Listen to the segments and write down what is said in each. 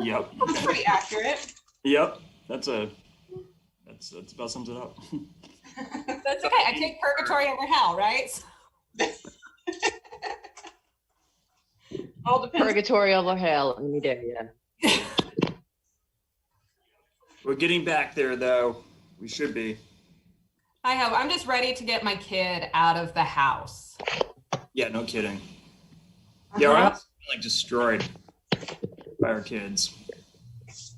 Yep. That's pretty accurate. Yep. That's about sums it up. That's okay. I take purgatory over hell, right? All depends. Purgatory over hell any day, yeah. We're getting back there, though. We should be. I'm just ready to get my kid out of the house. Yeah, no kidding. Yeah, our house is like destroyed by our kids. It's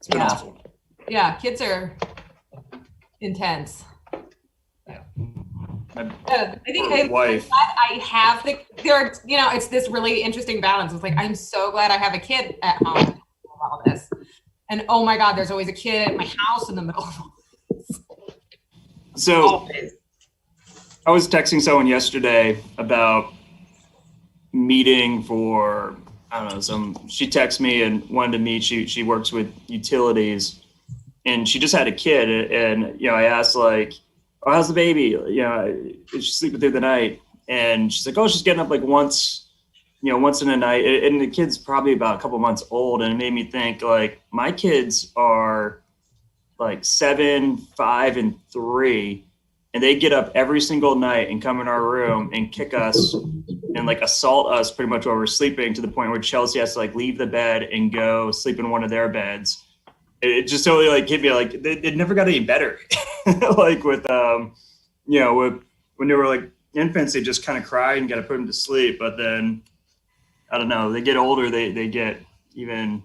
been awful. Yeah, kids are intense. Yeah. I think I'm wife. glad I have it's this really interesting balance. It's like, I'm so glad I have a kid at home with all this. And oh my God, there's always a kid at my house in the middle of all this. So I was texting someone yesterday about meeting for, I don't know, she texted me and wanted to meet. She works with utilities and she just had a kid. And, I asked like, oh, how's the baby? Is she sleeping through the night? And she's like, oh, she's getting up like once in a night. And the kid's probably about a couple months old. And it made me think like my kids are like 7, 5, and 3. And they get up every single night and come in our room and kick us and like assault us pretty much while we're sleeping, to the point where Chelsea has to like leave the bed and go sleep in one of their beds. It just totally like hit me like it never got any better. Like with when they were like infants, they just kind of cry and got to put them to sleep. But then I don't know, they get older, they get even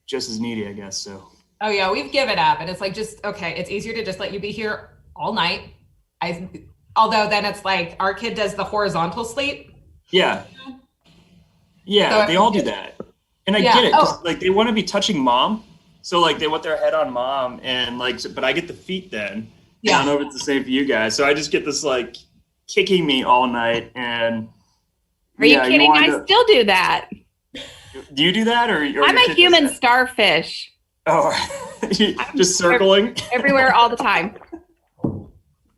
just as needy, I guess. So. Oh yeah, we've given up, and it's like, just okay. It's easier to just let you be here all night. Although then it's like our kid does the horizontal sleep. Yeah. Yeah, so they all do that. And I get it, because like they want to be touching mom. So like they want their head on mom, and like, but I get the feet then. Yeah. I don't know if it's the same for you guys. So I just get this like kicking me all night. And are you kidding? I still do that. Do you do that? Or I'm a human starfish. Oh, just circling everywhere all the time.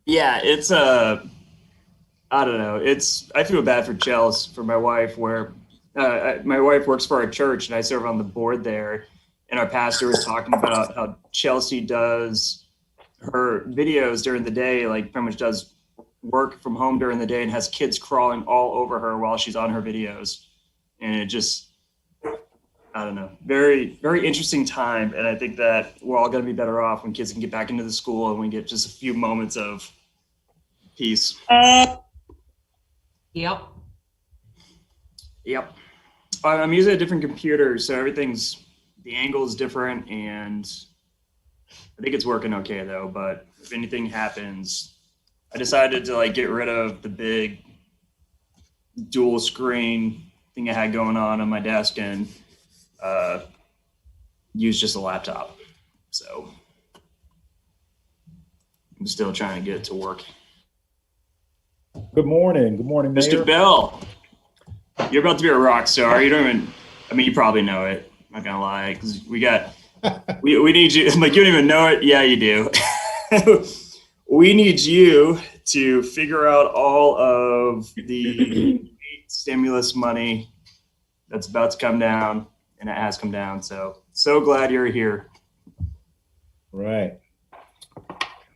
Yeah, it's I don't know. I feel bad for Chelsea, for my wife, where my wife works for our church and I serve on the board there. And our pastor was talking about how Chelsea does her videos during the day, like pretty much does work from home during the day and has kids crawling all over her while she's on her videos. And it just, I don't know, very, very interesting time. And I think that we're all going to be better off when kids can get back into the school and we get just a few moments of peace. Yep. I'm using a different computer, so the angle is different, and I think it's working okay though. But if anything happens, I decided to like get rid of the big dual screen thing I had going on my desk and use just a laptop. So I'm still trying to get it to work. Good morning, Mayor. Mr. Bell. You're about to be a rock star. You probably know it. I'm not gonna lie, because we need you. Like, you don't even know it. Yeah, you do. We need you to figure out all of the stimulus money that's about to come down, and it has come down. So glad you're here. Right.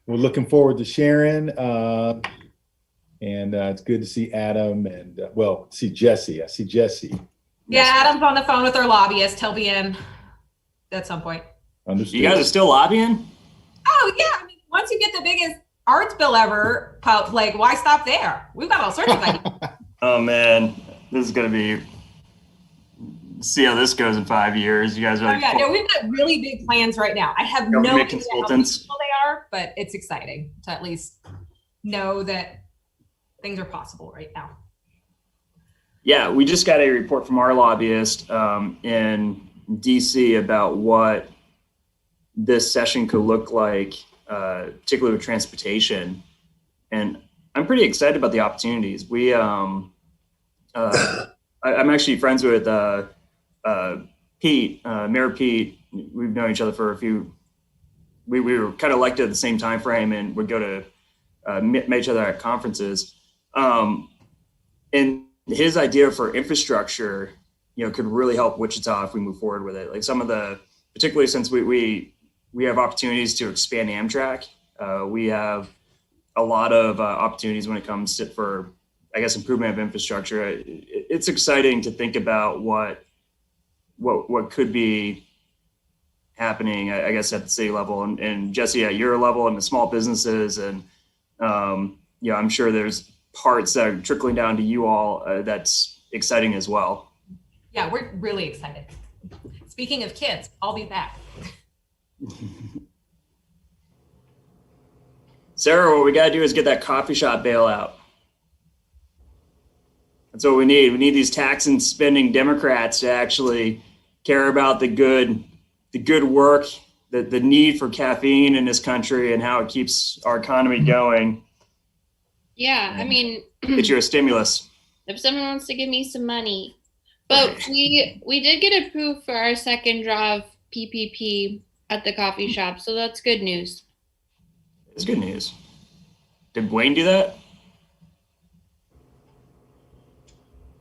We're looking forward to sharing. And it's good to see Adam and, see Jesse. I see Jesse. Yeah, Adam's on the phone with our lobbyist. He'll be in at some point. Understood. You guys are still lobbying? Oh, yeah. I mean, once you get the biggest arts bill ever, like, why stop there? We've got all sorts of ideas. Oh, man. This is going to be... See how this goes in 5 years. You guys are like... No, we've got really big plans right now. I have no idea how people they are, but it's exciting to at least know that things are possible right now. Yeah, we just got a report from our lobbyist in DC about what this session could look like, particularly with transportation. And I'm pretty excited about the opportunities. I'm actually friends with Pete, Mayor Pete. We've known each other for we were kind of elected at the same time frame and would go to meet each other at conferences. And his idea for infrastructure, could really help Wichita if we move forward with it. Like some of the, particularly since we have opportunities to expand Amtrak. We have a lot of opportunities when it comes to, for, I guess, improvement of infrastructure. It's exciting to think about what could be happening, I guess, at the city level and Jesse, at your level and the small businesses. And, I'm sure there's parts that are trickling down to you all that's exciting as well. Yeah, we're really excited. Speaking of kids, I'll be back. Sarah, what we got to do is get that coffee shop bailout. That's what we need. We need these tax and spending Democrats to actually care about the good work, the need for caffeine in this country and how it keeps our economy going. Yeah, I mean, Get you a stimulus. if someone wants to give me some money. But we did get approved for our second draw of PPP at the coffee shop, so that's good news. It's good news. Did Wayne do that?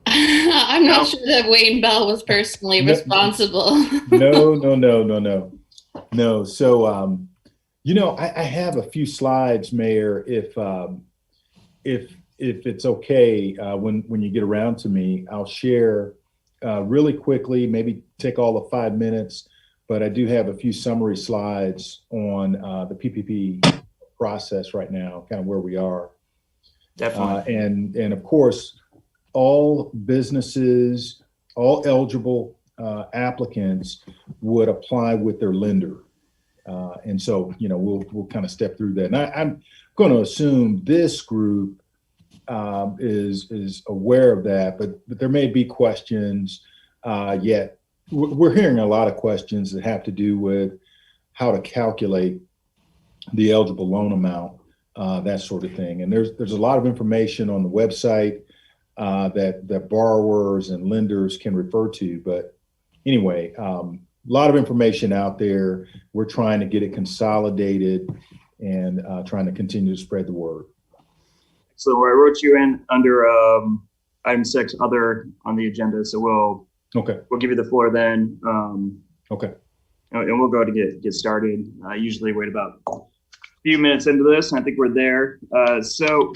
I'm No. not sure that Wayne Bell was personally responsible. No. So, I have a few slides, Mayor, if it's okay, when you get around to me, I'll share really quickly, maybe take all of 5 minutes, but I do have a few summary slides on the PPP process right now, kind of where we are. Definitely. And of course, all businesses, all eligible applicants would apply with their lender. And so, we'll kind of step through that. And I'm going to assume this group is aware of that, but there may be questions yet. We're hearing a lot of questions that have to do with how to calculate the eligible loan amount, that sort of thing. And there's a lot of information on the website that borrowers and lenders can refer to. But anyway, a lot of information out there. We're trying to get it consolidated and trying to continue to spread the word. So I wrote you in under item 6, other on the agenda. So we'll give you the floor then. Okay. And we'll go to get started. I usually wait about a few minutes into this, and I think we're there. All right. So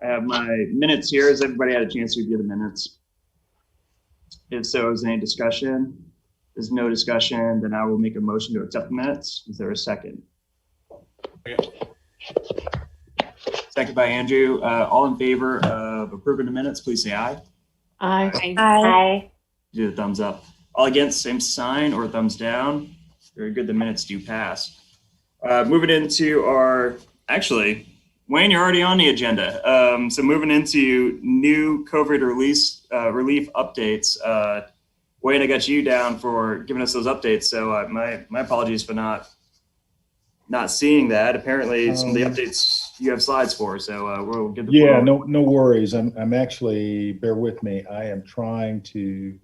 I have my minutes here. Has everybody had a chance to review the minutes? If so, is there any discussion? If there's no discussion, then I will make a motion to accept the minutes. Is there a second? Second by Andrew. All in favor of approving the minutes, please say aye. Aye. Do the thumbs up. All against, same sign, or thumbs down. Very good. The minutes do pass. Moving into actually, Wayne, you're already on the agenda. So moving into new COVID relief updates. Wayne, I got you down for giving us those updates. So my apologies for not seeing that. Apparently, some of the updates you have slides for. So we'll get the floor. No worries. I'm actually, bear with me. I am trying to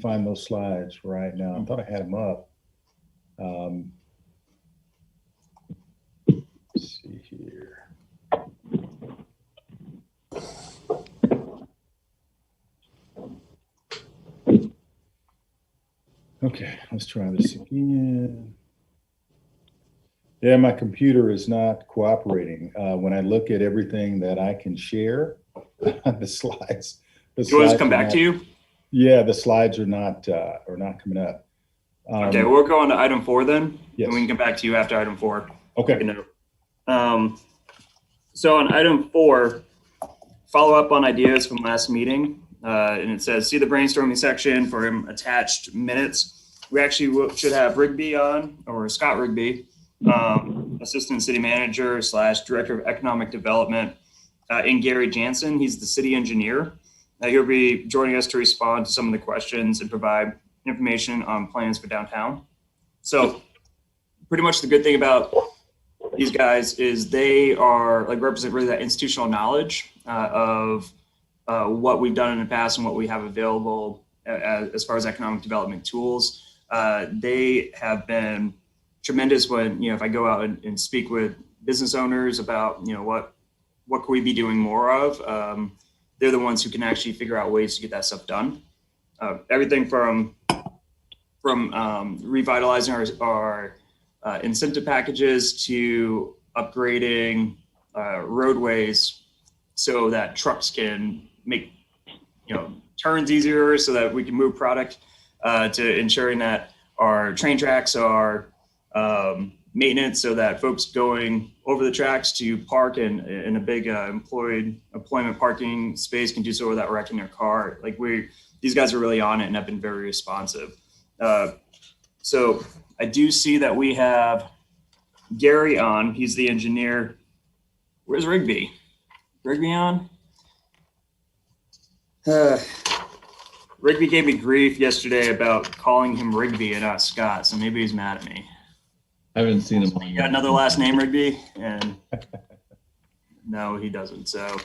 find those slides right now. I thought I had them up. Let's see here. Okay, let's try this again. Yeah, my computer is not cooperating. When I look at everything that I can share, the slides. Do you want us to come back to you? Yeah, the slides are not coming up. Okay, we'll go on to item 4 then. Yes. And we can come back to you after item 4. Okay. So on item 4, follow up on ideas from last meeting. And it says, see the brainstorming section for attached minutes. We actually should have Rigby on, or Scott Rigby, Assistant City Manager / Director of Economic Development, and Gary Jansen. He's the city engineer. He'll be joining us to respond to some of the questions and provide information on plans for downtown. So pretty much the good thing about these guys is they are represent really that institutional knowledge of what we've done in the past and what we have available as far as economic development tools. They have been tremendous when, if I go out and speak with business owners about, what could we be doing more of? They're the ones who can actually figure out ways to get that stuff done. Everything from revitalizing our incentive packages to upgrading roadways so that trucks can make turns easier, so that we can move product, to ensuring that our train tracks are maintenance, so that folks going over the tracks to park in a big employment parking space can do so without wrecking their car. Like these guys are really on it and have been very responsive. So I do see that we have Gary on. He's the engineer. Where's Rigby? Rigby on? Rigby gave me grief yesterday about calling him Rigby and not Scott, so maybe he's mad at me. I haven't seen him. You got another last name, Rigby? And no, he doesn't. So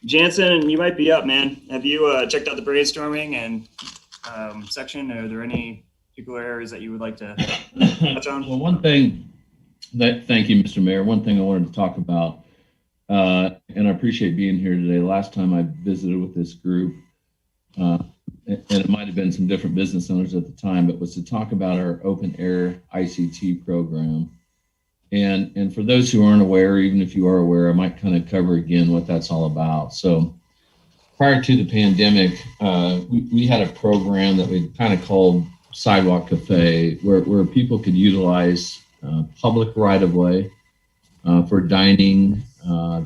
Jansen, you might be up, man. Have you checked out the brainstorming and section? Are there any particular areas that you would like to touch on? Well, thank you, Mr. Mayor. One thing I wanted to talk about, and I appreciate being here today. Last time I visited with this group, and it might have been some different business owners at the time, but was to talk about our open air ICT program. And for those who aren't aware, even if you are aware, I might kind of cover again what that's all about. So prior to the pandemic, we had a program that we kind of called Sidewalk Cafe, where people could utilize public right-of-way for dining,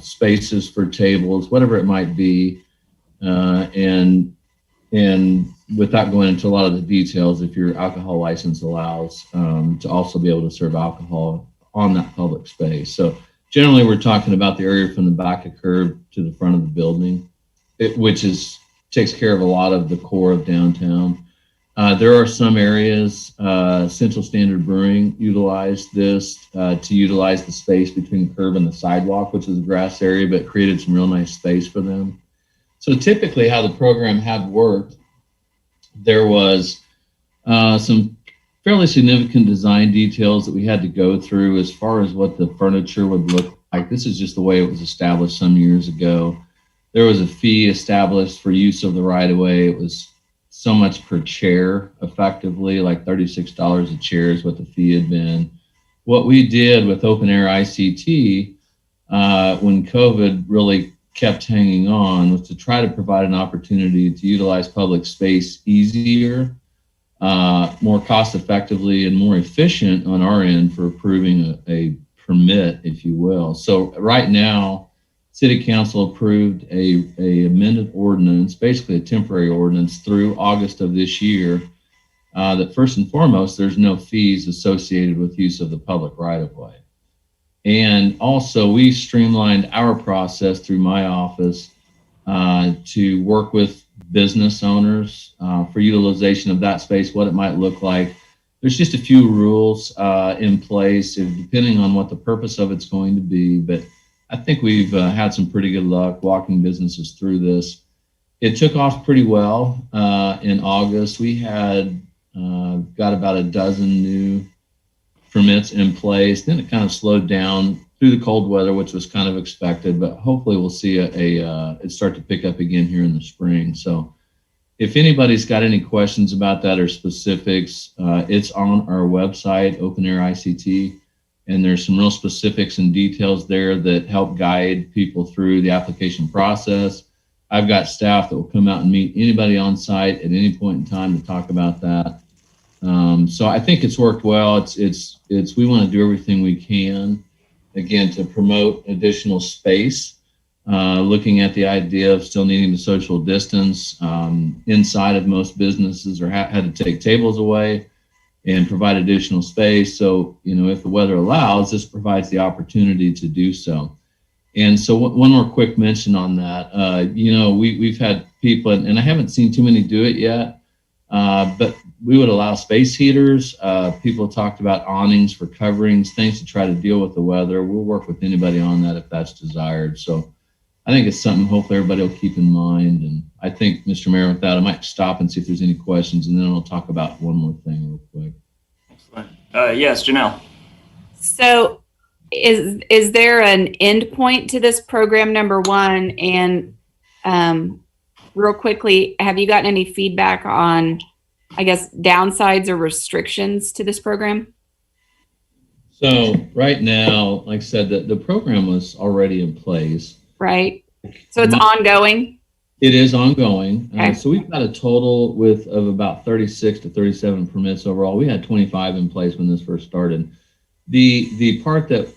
spaces for tables, whatever it might be. And without going into a lot of the details, if your alcohol license allows, to also be able to serve alcohol on that public space. So generally we're talking about the area from the back of curb to the front of the building, which takes care of a lot of the core of downtown. There are some areas, Central Standard Brewing utilized this to utilize the space between the curb and the sidewalk, which was a grass area, but created some real nice space for them. So typically how the program had worked, there was some fairly significant design details that we had to go through as far as what the furniture would look like. This is just the way it was established some years ago. There was a fee established for use of the right-of-way. It was so much per chair, effectively, like $36 a chair is what the fee had been. What we did with Open Air ICT, when COVID really kept hanging on, was to try to provide an opportunity to utilize public space easier, more cost effectively, and more efficient on our end for approving a permit, if you will. So right now, City Council approved a amended ordinance, basically a temporary ordinance through August of this year, that first and foremost, there's no fees associated with use of the public right-of-way. And also we streamlined our process through my office to work with business owners for utilization of that space, what it might look like. There's just a few rules in place, depending on what the purpose of it's going to be. But I think we've had some pretty good luck walking businesses through this. It took off pretty well in August. We had got about a dozen new permits in place. Then it kind of slowed down through the cold weather, which was kind of expected, but hopefully we'll see it start to pick up again here in the spring. So if anybody's got any questions about that or specifics, it's on our website, Open Air ICT, and there's some real specifics and details there that help guide people through the application process. I've got staff that will come out and meet anybody on site at any point in time to talk about that. So I think it's worked well. We want to do everything we can, again, to promote additional space, looking at the idea of still needing the social distance inside of most businesses, or had to take tables away and provide additional space. So, if the weather allows, this provides the opportunity to do so. And so one more quick mention on that, we've had people, and I haven't seen too many do it yet, but we would allow space heaters. People talked about awnings for coverings, things to try to deal with the weather. We'll work with anybody on that if that's desired. So I think it's something hopefully everybody will keep in mind. And I think, Mr. Mayor, with that, I might stop and see if there's any questions, and then I'll talk about one more thing real quick. Yes, Janelle. So is there an end point to this program, number one? And real quickly, have you gotten any feedback on, I guess, downsides or restrictions to this program? So right now, like I said, the program was already in place. Right. So it's ongoing. It is ongoing. Okay. So we've got a total of about 36 to 37 permits overall. We had 25 in place when this first started. The part that,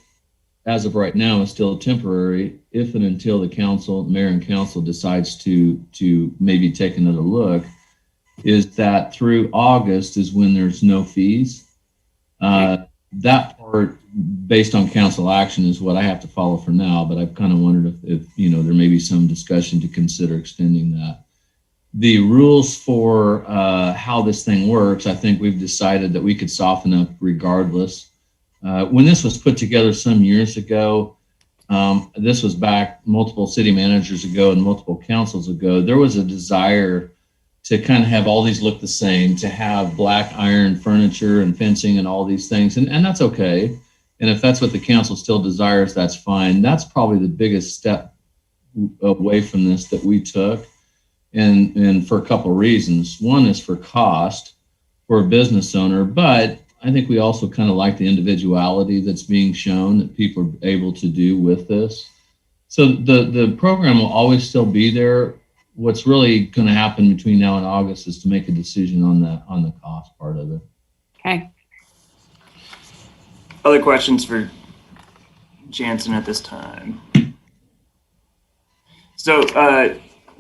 as of right now, is still temporary, if and until the council, mayor and council decides to maybe take another look, is that through August is when there's no fees. That part, based on council action, is what I have to follow for now, but I've kind of wondered if there may be some discussion to consider extending that. The rules for how this thing works, I think we've decided that we could soften up regardless. When this was put together some years ago, this was back multiple city managers ago and multiple councils ago, there was a desire to kind of have all these look the same, to have black iron furniture and fencing and all these things. And that's okay. And if that's what the council still desires, that's fine. That's probably the biggest step away from this that we took. And for a couple of reasons. One is for cost for a business owner, but I think we also kind of like the individuality that's being shown that people are able to do with this. So the program will always still be there. What's really going to happen between now and August is to make a decision on the cost part of it. Okay. Other questions for Jansen at this time? So,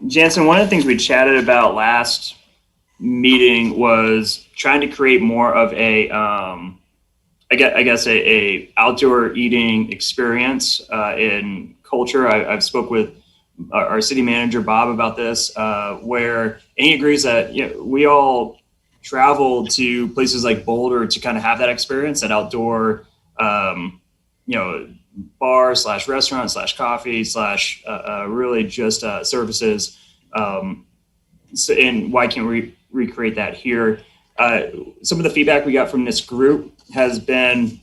Jansen, one of the things we chatted about last meeting was trying to create more of a, I guess a outdoor eating experience in culture. I've spoke with our city manager, Bob, about this, where he agrees that we all travel to places like Boulder to kind of have that experience, that outdoor, bar / restaurant / coffee / really just services. So, and why can't we recreate that here? Some of the feedback we got from this group has been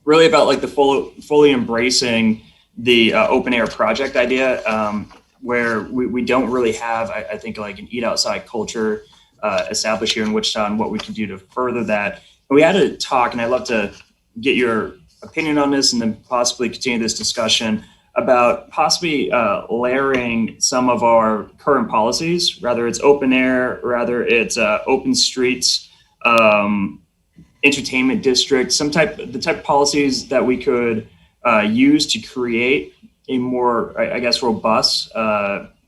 really about like the fully embracing the open air project idea, where we don't really have, I think, like an eat outside culture established here in Wichita, and what we can do to further that. And we had a talk, and I'd love to get your opinion on this and then possibly continue this discussion about possibly layering some of our current policies, rather it's open air, rather it's open streets, entertainment district, the type of policies that we could use to create a more, I guess, robust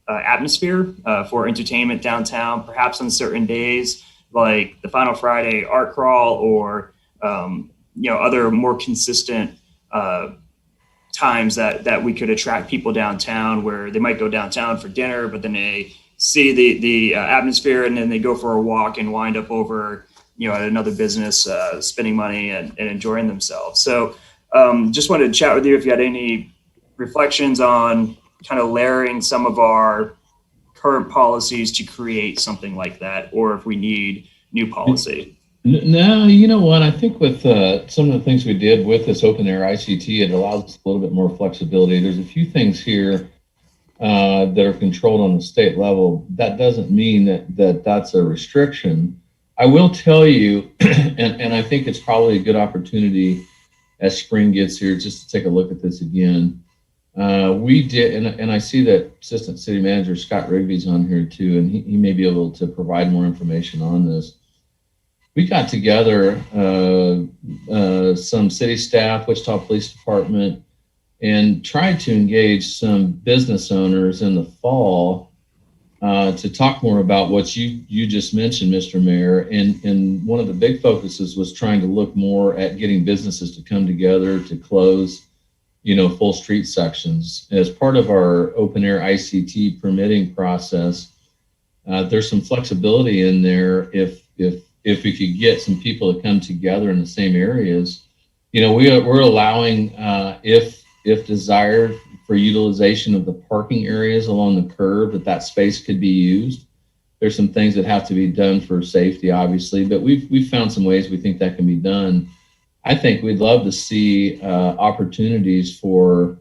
atmosphere for entertainment downtown, perhaps on certain days like the Final Friday Art Crawl, or other more consistent times that we could attract people downtown, where they might go downtown for dinner, but then they see the atmosphere, and then they go for a walk and wind up over at another business, spending money and enjoying themselves. So just wanted to chat with you if you had any reflections on kind of layering some of our current policies to create something like that, or if we need new policy. No, you know what? I think with some of the things we did with this open air ICT, it allows us a little bit more flexibility. There's a few things here that are controlled on the state level. That doesn't mean that that's a restriction. I will tell you, and I think it's probably a good opportunity as spring gets here just to take a look at this again. We did, and I see that Assistant City Manager Scott Rigby's on here too, and he may be able to provide more information on this. We got together some city staff, Wichita Police Department, and tried to engage some business owners in the fall to talk more about what you just mentioned, Mr. Mayor. And one of the big focuses was trying to look more at getting businesses to come together to close, full street sections. As part of our open air ICT permitting process, there's some flexibility in there if we could get some people to come together in the same areas. We're allowing, if desired, for utilization of the parking areas along the curb, that space could be used. There's some things that have to be done for safety, obviously, but we've found some ways we think that can be done. I think we'd love to see opportunities for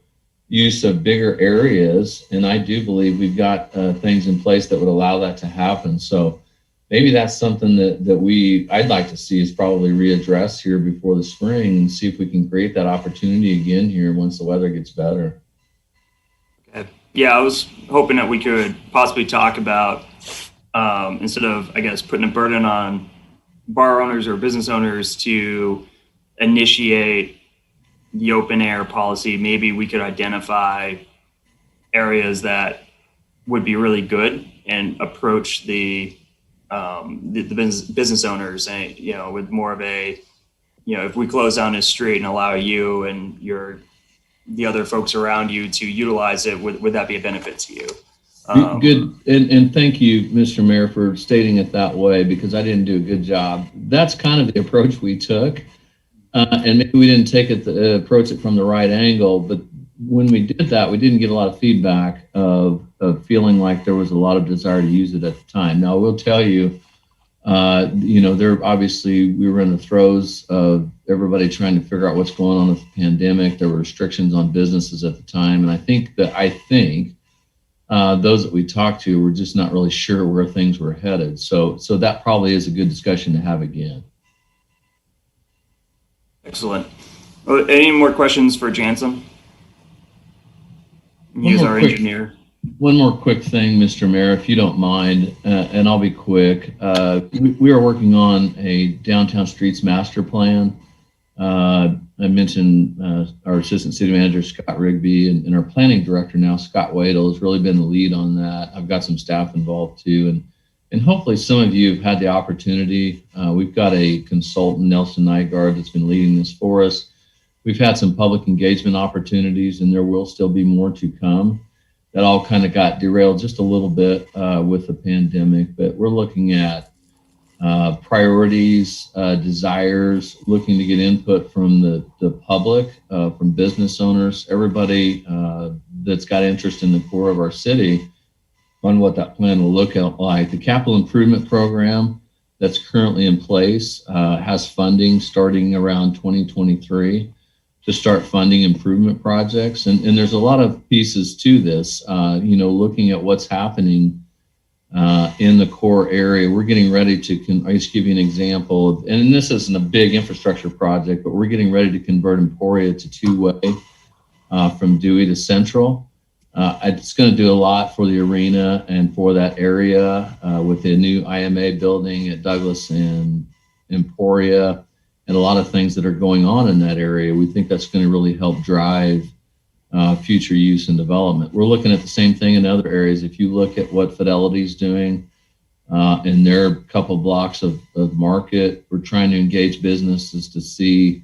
use of bigger areas. And I do believe we've got things in place that would allow that to happen. So maybe that's something that I'd like to see is probably readdress here before the spring and see if we can create that opportunity again here once the weather gets better. Okay. Yeah, I was hoping that we could possibly talk about, instead of, I guess, putting a burden on bar owners or business owners to initiate the open air policy, maybe we could identify areas that would be really good and approach the business owners, and with more of a, if we close down this street and allow you and the other folks around you to utilize it, would that be a benefit to you? Good. And thank you, Mr. Mayor, for stating it that way, because I didn't do a good job. That's kind of the approach we took. And maybe we didn't approach it from the right angle, but when we did that, we didn't get a lot of feedback of feeling like there was a lot of desire to use it at the time. Now, I will tell you, there obviously we were in the throes of everybody trying to figure out what's going on with the pandemic. There were restrictions on businesses at the time, and I think those that we talked to were just not really sure where things were headed. So that probably is a good discussion to have again. Excellent. Any more questions for Jansen? He's our engineer. One more quick thing, Mr. Mayor, if you don't mind, and I'll be quick. We are working on a downtown streets master plan. I mentioned our assistant city manager, Scott Rigby, and our planning director now, Scott Wadle, has really been the lead on that. I've got some staff involved too. And hopefully some of you have had the opportunity. We've got a consultant, Nelson Nygaard, that's been leading this for us. We've had some public engagement opportunities, and there will still be more to come. That all kind of got derailed just a little bit with the pandemic, but we're looking at priorities, desires, looking to get input from the public, from business owners, everybody that's got interest in the core of our city on what that plan will look like. The capital improvement program that's currently in place has funding starting around 2023 to start funding improvement projects. And there's a lot of pieces to this, looking at what's happening in the core area. We're getting ready to, I'll just give you an example, and this isn't a big infrastructure project, but we're getting ready to convert Emporia to two-way from Dewey to Central. It's going to do a lot for the arena and for that area with the new IMA building at Douglas and Emporia, and a lot of things that are going on in that area. We think that's going to really help drive future use and development. We're looking at the same thing in other areas. If you look at what Fidelity's doing in their couple blocks of market, we're trying to engage businesses to see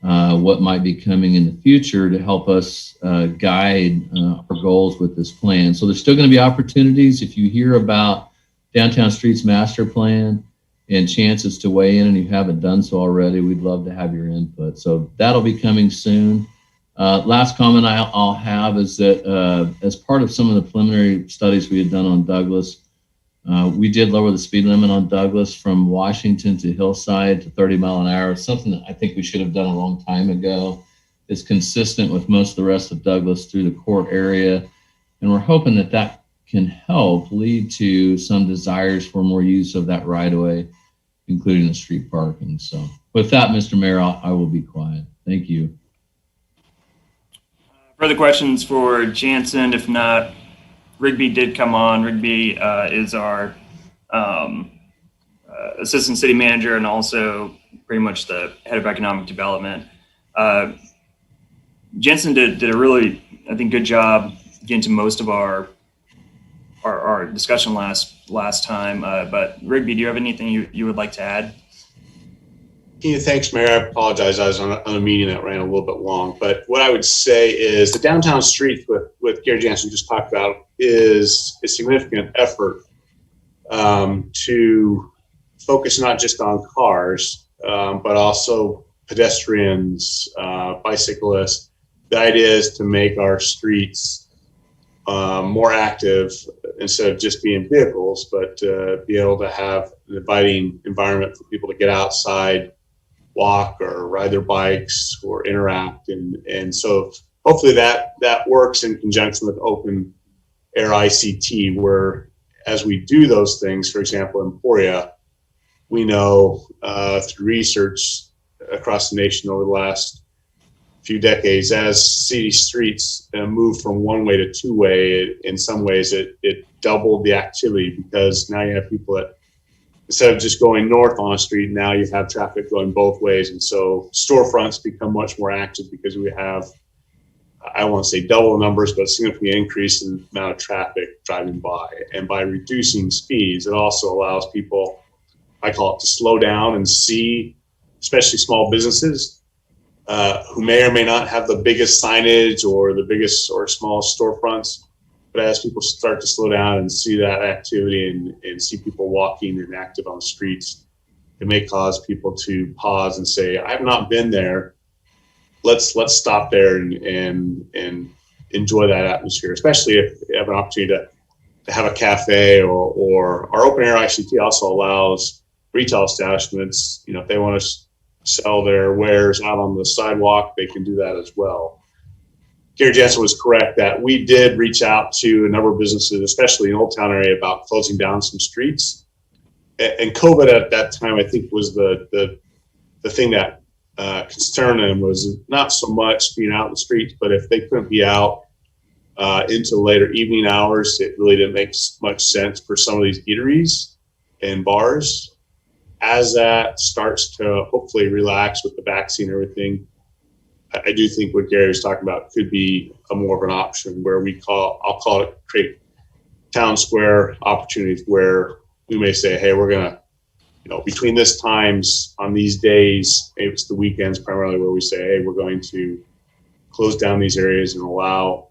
what might be coming in the future to help us guide our goals with this plan. So there's still going to be opportunities. If you hear about Downtown Streets Master Plan and chances to weigh in and you haven't done so already, we'd love to have your input. So that'll be coming soon. Last comment I'll have is that as part of some of the preliminary studies we had done on Douglas, we did lower the speed limit on Douglas from Washington to Hillside to 30 mile an hour. Something that I think we should have done a long time ago. It's consistent with most of the rest of Douglas through the core area. And we're hoping that that can help lead to some desires for more use of that right of way, including the street parking. So with that, Mr. Mayor, I will be quiet. Thank you. Further questions for Jansen? If not, Rigby did come on. Rigby is our assistant city manager and also pretty much the head of economic development. Jansen did a really, I think, good job getting to most of our discussion last time. But Rigby, do you have anything you would like to add? Yeah, thanks, Mayor. I apologize. I was on a meeting that ran a little bit long. But what I would say is the downtown streets, with Gary Jansen just talked about, is a significant effort to focus not just on cars, but also pedestrians, bicyclists. The idea is to make our streets more active instead of just being vehicles, but be able to have an inviting environment for people to get outside, walk or ride their bikes or interact. And so hopefully that works in conjunction with open air ICT, where as we do those things, for example, Emporia, we know through research across the nation over the last few decades, as city streets moved from one way to two way, in some ways it doubled the activity, because now you have people that, instead of just going north on a street, now you have traffic going both ways. And so storefronts become much more active because we have, I won't say double the numbers, but significantly increase in the amount of traffic driving by. And by reducing speeds, it also allows people, I call it, to slow down and see, especially small businesses who may or may not have the biggest signage or the biggest or smallest storefronts. But as people start to slow down and see that activity and see people walking and active on the streets, it may cause people to pause and say, I've not been there. Let's stop there and enjoy that atmosphere, especially if you have an opportunity to have a cafe, or our open air ICT also allows retail establishments, if they want to sell their wares out on the sidewalk, they can do that as well. Gary Jensen was correct that we did reach out to a number of businesses, especially in Old Town area, about closing down some streets. And COVID at that time, I think, was the thing that concerned them, was not so much being out in the streets, but if they couldn't be out into later evening hours, it really didn't make much sense for some of these eateries and bars. As that starts to hopefully relax with the vaccine and everything, I do think what Gary was talking about could be a more of an option, where I'll call it, create town square opportunities where we may say, hey, we're going to, between this times on these days, maybe it's the weekends primarily, where we say, hey, we're going to close down these areas and allow,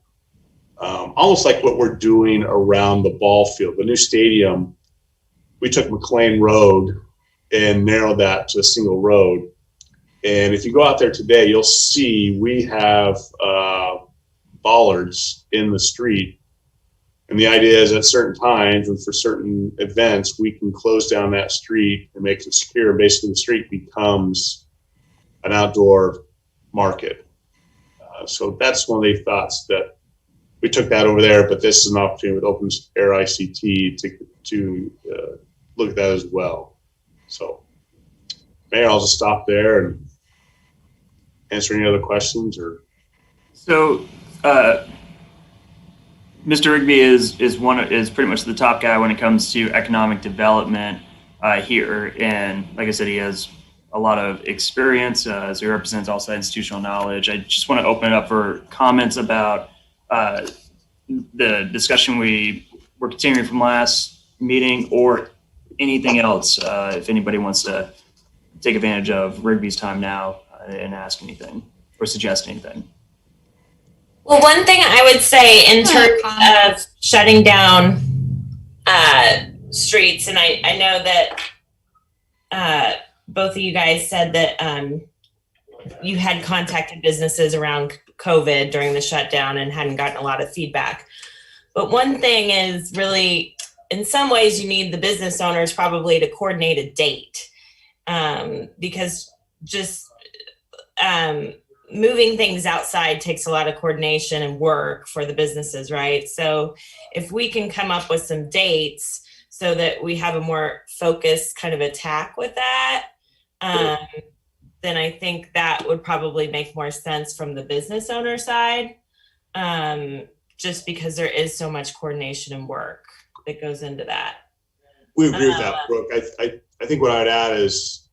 almost like what we're doing around the ball field, the new stadium. We took McLean Road and narrowed that to a single road. And if you go out there today, you'll see we have bollards in the street. And the idea is at certain times and for certain events, we can close down that street and make it secure. And basically the street becomes an outdoor market. So that's one of the thoughts, that we took that over there, but this is an opportunity with open air ICT to look at that as well. So Mayor, I'll just stop there and answer any other questions. Or so Mr. Rigby is pretty much the top guy when it comes to economic development here, and like I said, he has a lot of experience, so he represents also institutional knowledge. I just want to open it up for comments about the discussion we were continuing from last meeting, or anything else, if anybody wants to take advantage of Rigby's time now and ask anything or suggest anything. Well, one thing I would say in terms of shutting down streets, and I know that both of you guys said that you had contacted businesses around COVID during the shutdown and hadn't gotten a lot of feedback. But one thing is really, in some ways, you need the business owners probably to coordinate a date, because just moving things outside takes a lot of coordination and work for the businesses, right? So if we can come up with some dates so that we have a more focused kind of attack with that, then I think that would probably make more sense from the business owner side, just because there is so much coordination and work that goes into that. we agree with that, Brooke. I think what I'd add is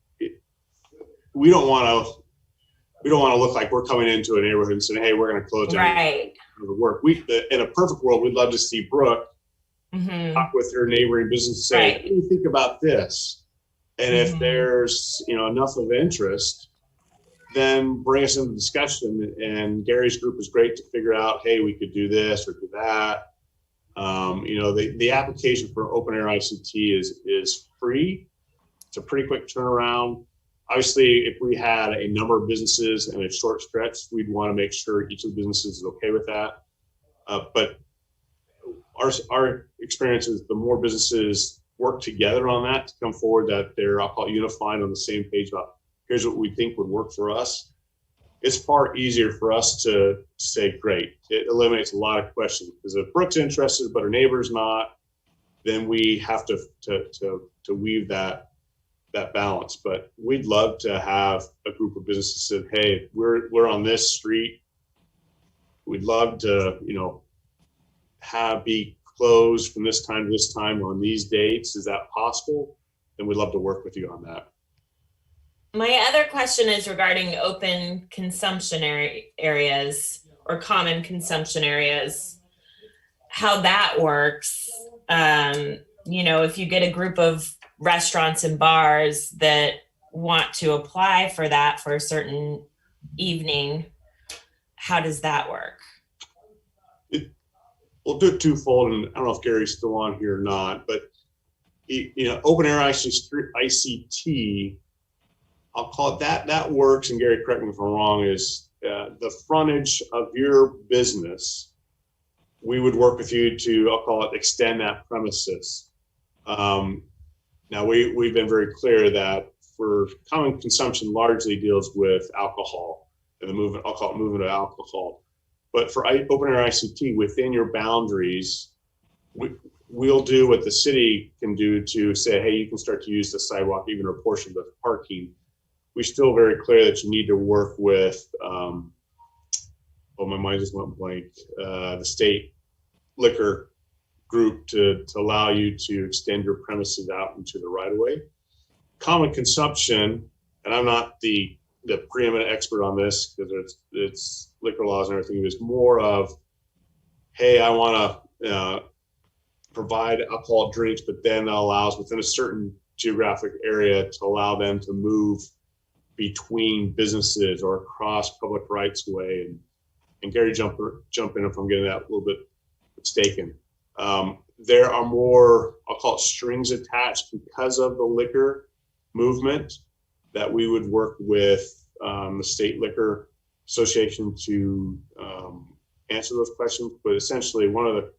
we don't want to look like we're coming into a neighborhood and saying, hey, we're going to close down the work. In a perfect world, we'd love to see Brooke talk with her neighboring business and say, what do you think about this? And if there's enough of interest, then bring us into discussion. And Gary's group is great to figure out, hey, we could do this or do that. The application for open air ICT is free. It's a pretty quick turnaround. Obviously, if we had a number of businesses in a short stretch, we'd want to make sure each of the businesses is okay with that. But our experience is the more businesses work together on that to come forward, that they're, I'll call it, unified on the same page about, here's what we think would work for us, it's far easier for us to say, great. It eliminates a lot of questions, because if Brooke's interested but her neighbor's not, then we have to weave that balance. But we'd love to have a group of businesses that said, hey, we're on this street. We'd love to, be closed from this time to this time on these dates. Is that possible? Then we'd love to work with you on that. My other question is regarding open consumption areas or common consumption areas, how that works. If you get a group of restaurants and bars that want to apply for that for a certain evening, how does that work? We'll do it twofold, and I don't know if Gary's still on here or not, but open air ICT, I'll call it that works, and Gary, correct me if I'm wrong, is the frontage of your business, we would work with you to, I'll call it, extend that premises. Now, we've been very clear that for common consumption largely deals with alcohol and the movement, I'll call it movement of alcohol. But for open air ICT, within your boundaries, we'll do what the city can do to say, hey, you can start to use the sidewalk, even a portion of the parking. We're still very clear that you need to work with, my mind just went blank, the state liquor group to allow you to extend your premises out into the right of way. Common consumption, and I'm not the preeminent expert on this because it's liquor laws and everything, is more of, hey, I want to provide alcoholic drinks, but then that allows within a certain geographic area to allow them to move between businesses or across public rights of way. And Gary, jump in if I'm getting that a little bit mistaken. There are more, I'll call it, strings attached because of the liquor movement that we would work with the State Liquor Association to answer those questions. But essentially, one of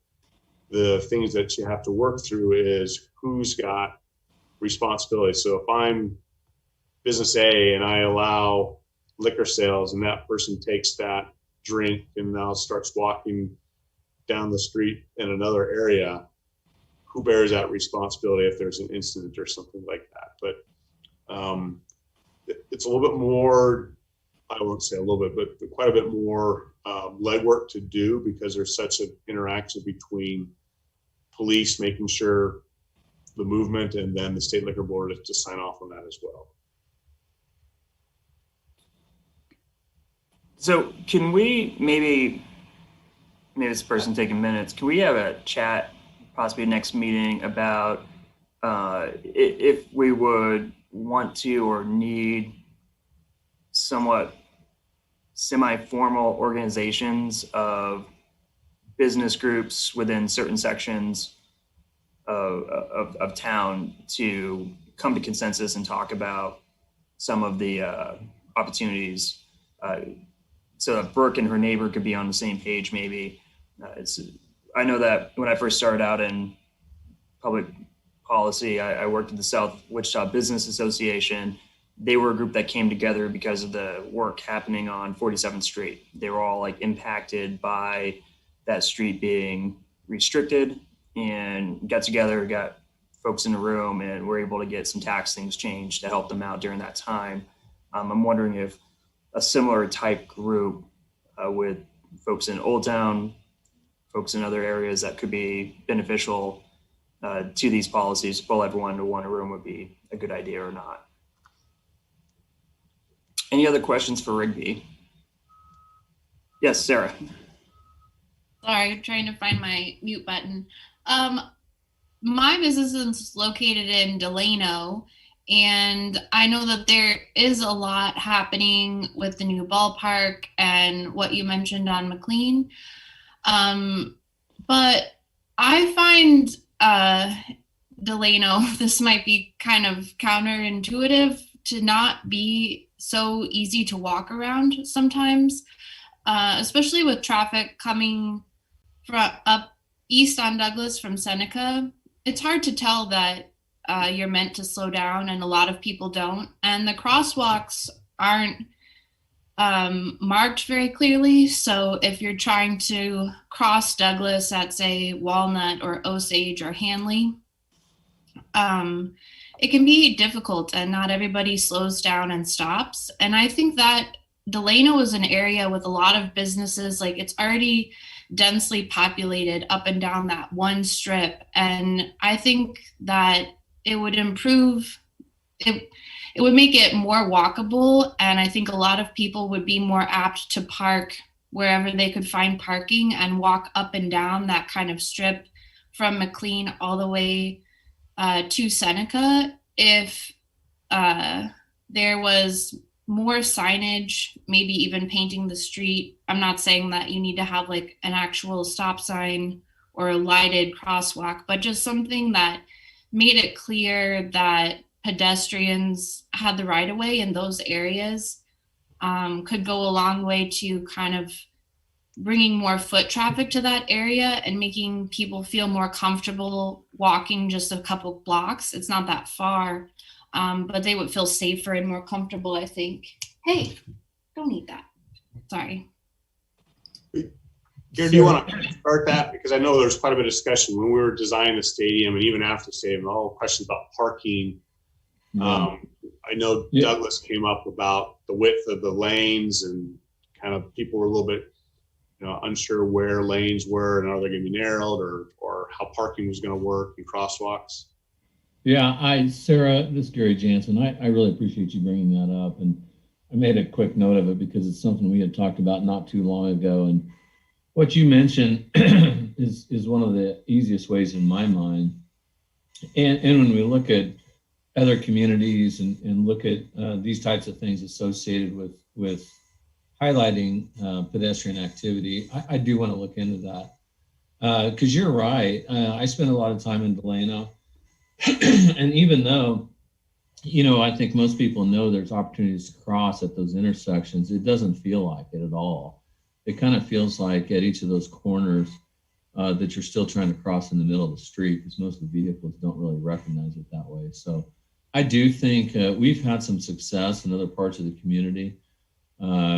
the things that you have to work through is who's got responsibility. So if I'm business A and I allow liquor sales and that person takes that drink and now starts walking down the street in another area, who bears that responsibility if there's an incident or something like that? But it's a little bit more, I won't say a little bit, but quite a bit more legwork to do because there's such an interaction between police making sure the movement and then the state liquor board to sign off on that as well. So can we maybe this person taking minutes, can we have a chat possibly next meeting about if we would want to or need somewhat semi-formal organizations of business groups within certain sections of town to come to consensus and talk about some of the opportunities so that Brooke and her neighbor could be on the same page maybe. I know that when I first started out in public policy, I worked at the South Wichita Business Association. They were a group that came together because of the work happening on 47th Street. They were all like impacted by that street being restricted and got together, got folks in the room, and were able to get some tax things changed to help them out during that time. I'm wondering if a similar type group with folks in Old Town, folks in other areas that could be beneficial to these policies, pull everyone to one room would be a good idea or not. Any other questions for Rigby? Yes, Sarah. Sorry, I'm trying to find my mute button. My business is located in Delano, and I know that there is a lot happening with the new ballpark and what you mentioned on McLean. But I find Delano, this might be kind of counterintuitive, to not be so easy to walk around sometimes, especially with traffic coming from up east on Douglas from Seneca. It's hard to tell that you're meant to slow down, and a lot of people don't. And the crosswalks aren't marked very clearly. So if you're trying to cross Douglas at, say, Walnut or Osage or Hanley, it can be difficult, and not everybody slows down and stops. And I think that Delano is an area with a lot of businesses. Like, it's already densely populated up and down that one strip. And I think that it would improve it. It would make it more walkable. And I think a lot of people would be more apt to park wherever they could find parking and walk up and down that kind of strip from McLean all the way to Seneca if there was more signage, maybe even painting the street. I'm not saying that you need to have like an actual stop sign or a lighted crosswalk, but just something that made it clear that pedestrians had the right of way in those areas could go a long way to kind of bringing more foot traffic to that area and making people feel more comfortable walking just a couple blocks. It's not that far, but they would feel safer and more comfortable, I think. Hey, don't eat that. Sorry. Gary, do you want to start that? Because I know there's quite a bit of discussion when we were designing the stadium and even after the stadium, the whole questions about parking. I know Douglas came up about the width of the lanes, and kind of people were a little bit unsure where lanes were and are they going to be narrowed or how parking was going to work in crosswalks. Yeah, Sarah, this is Gary Jansen. I really appreciate you bringing that up, and I made a quick note of it because it's something we had talked about not too long ago. And what you mentioned is one of the easiest ways in my mind. And when we look at other communities and look at these types of things associated with highlighting pedestrian activity, I do want to look into that. Because you're right. I spend a lot of time in Delano. And even though, I think most people know there's opportunities to cross at those intersections, it doesn't feel like it at all. It kind of feels like at each of those corners that you're still trying to cross in the middle of the street, because most of the vehicles don't really recognize it that way. So I do think we've had some success in other parts of the community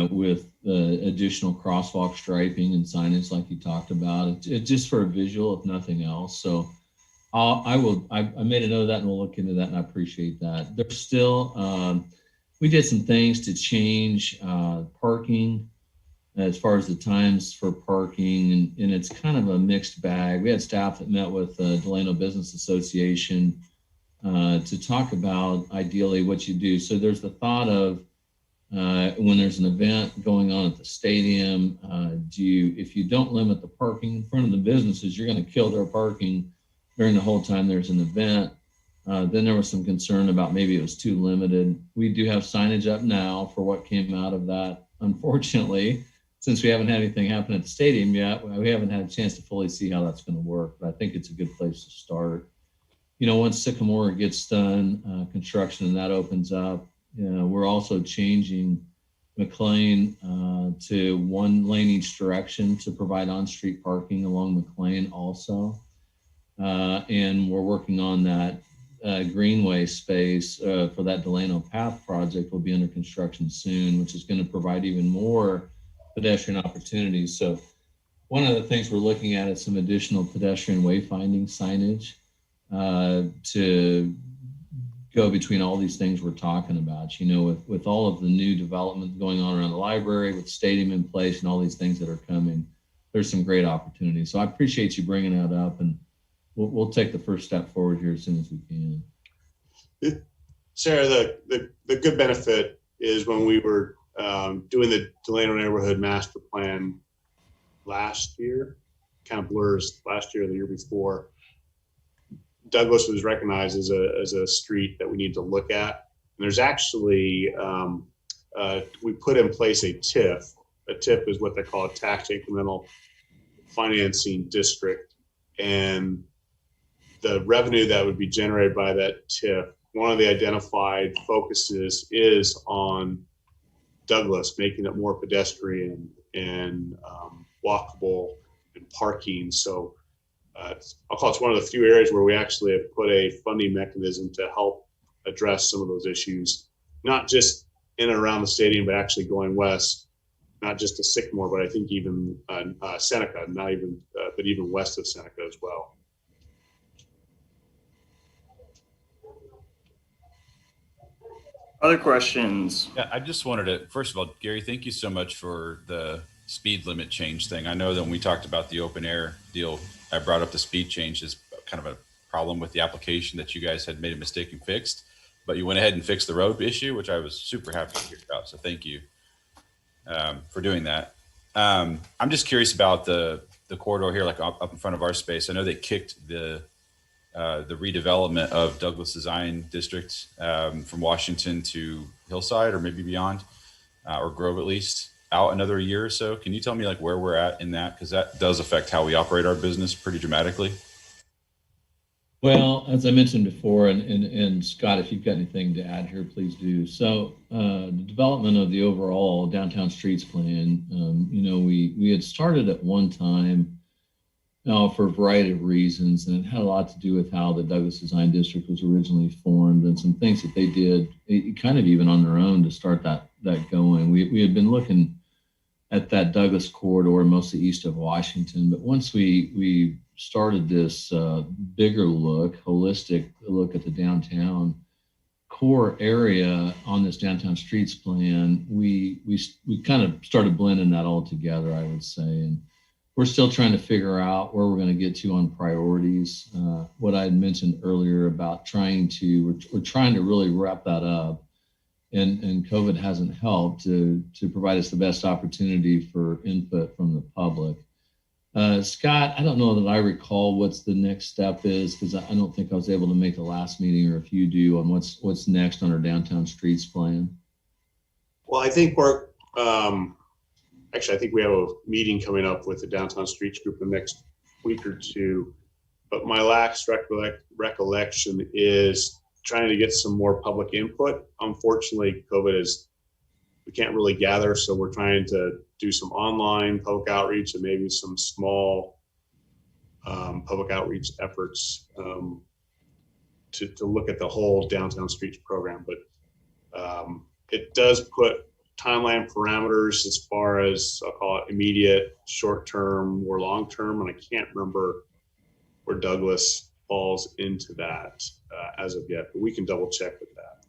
with additional crosswalk striping and signage like you talked about. It's just for a visual, if nothing else. So I made a note of that, and we'll look into that, and I appreciate that. There's still, we did some things to change parking as far as the times for parking, and it's kind of a mixed bag. We had staff that met with Delano Business Association to talk about ideally what you do. So there's the thought of when there's an event going on at the stadium, if you don't limit the parking in front of the businesses, you're going to kill their parking during the whole time there's an event. Then there was some concern about maybe it was too limited. We do have signage up now for what came out of that. Unfortunately, since we haven't had anything happen at the stadium yet, we haven't had a chance to fully see how that's going to work. But I think it's a good place to start. Once Sycamore gets done, construction, and that opens up, we're also changing McLean to one lane each direction to provide on-street parking along McLean also. And we're working on that greenway space for that Delano Path project will be under construction soon, which is going to provide even more pedestrian opportunities. So one of the things we're looking at is some additional pedestrian wayfinding signage to go between all these things we're talking about. With all of the new development going on around the library, with stadium in place and all these things that are coming, there's some great opportunities. So I appreciate you bringing that up, and we'll take the first step forward here as soon as we can. Sarah, the good benefit is when we were doing the Delano Neighborhood Master Plan last year, kind of blurs last year or the year before, Douglas was recognized as a street that we need to look at. And there's actually, we put in place a TIF. A TIF is what they call a tax incremental financing district. And the revenue that would be generated by that TIF, one of the identified focuses is on Douglas, making it more pedestrian and walkable and parking. So I'll call it one of the few areas where we actually have put a funding mechanism to help address some of those issues, not just in and around the stadium, but actually going west, not just to Sycamore, but I think even Seneca, but even west of Seneca as well. Other questions? Yeah, I just wanted to, first of all, Gary, thank you so much for the speed limit change thing. I know that when we talked about the open air deal, I brought up the speed change as kind of a problem with the application that you guys had made a mistake and fixed, but you went ahead and fixed the road issue, which I was super happy to hear about. So thank you for doing that. I'm just curious about the corridor here, like up in front of our space. I know they kicked the redevelopment of Douglas Design District from Washington to Hillside, or maybe beyond, or Grove at least, out another year or so. Can you tell me like where we're at in that? Because that does affect how we operate our business pretty dramatically. Well, as I mentioned before, and Scott, if you've got anything to add here, please do. So the development of the overall downtown streets plan, we had started at one time for a variety of reasons, and it had a lot to do with how the Douglas Design District was originally formed and some things that they did kind of even on their own to start that going. We had been looking at that Douglas corridor, mostly east of Washington, but once we started this bigger look, holistic look at the downtown core area on this downtown streets plan, we kind of started blending that all together, I would say. And we're still trying to figure out where we're going to get to on priorities. What I had mentioned earlier about we're trying to really wrap that up, and COVID hasn't helped to provide us the best opportunity for input from the public. Scott, I don't know that I recall what's the next step is, because I don't think I was able to make the last meeting, or if you do, on what's next on our downtown streets plan. Well, I think I think we have a meeting coming up with the Downtown Streets Group the next week or two. But my last recollection is trying to get some more public input. Unfortunately, we can't really gather, so we're trying to do some online public outreach and maybe some small public outreach efforts to look at the whole downtown streets program. But it does put timeline parameters as far as, I'll call it, immediate, short-term, or long-term, and I can't remember where Douglas falls into that as of yet, but we can double check with that.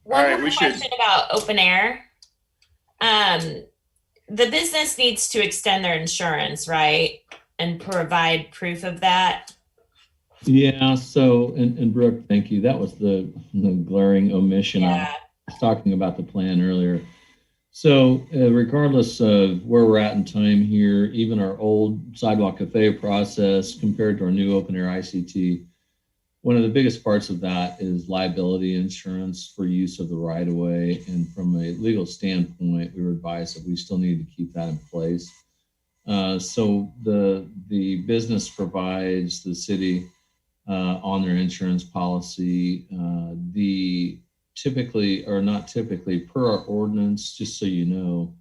One more question about open air. The business needs to extend their insurance, right? And provide proof of that. Yeah. So, and Brooke, thank you. That was the glaring omission. Yeah. I was talking about the plan earlier. So regardless of where we're at in time here, even our old sidewalk cafe process compared to our new open air ICT, one of the biggest parts of that is liability insurance for use of the right of way. And from a legal standpoint, we were advised that we still need to keep that in place. So the business provides the city on their insurance policy. Typically, or not typically, per our ordinance, just so you know,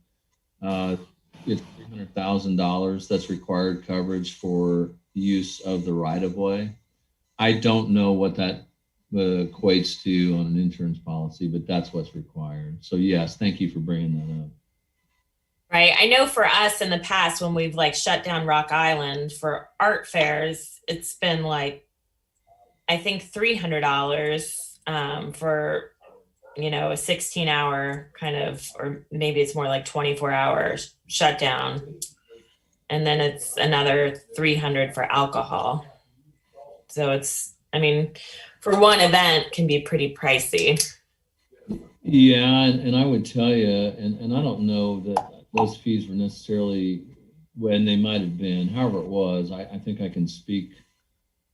it's $300,000 that's required coverage for use of the right of way. I don't know what that equates to on an insurance policy, but that's what's required. So yes, thank you for bringing that up. Right. I know for us in the past, when we've like shut down Rock Island for art fairs, it's been like, I think $300 for, a 16-hour kind of, or maybe it's more like 24 hours shutdown. And then it's another $300 for alcohol. So it's, for one event can be pretty pricey. Yeah. And I would tell you, and I don't know that those fees were necessarily when they might've been, however it was, I think I can speak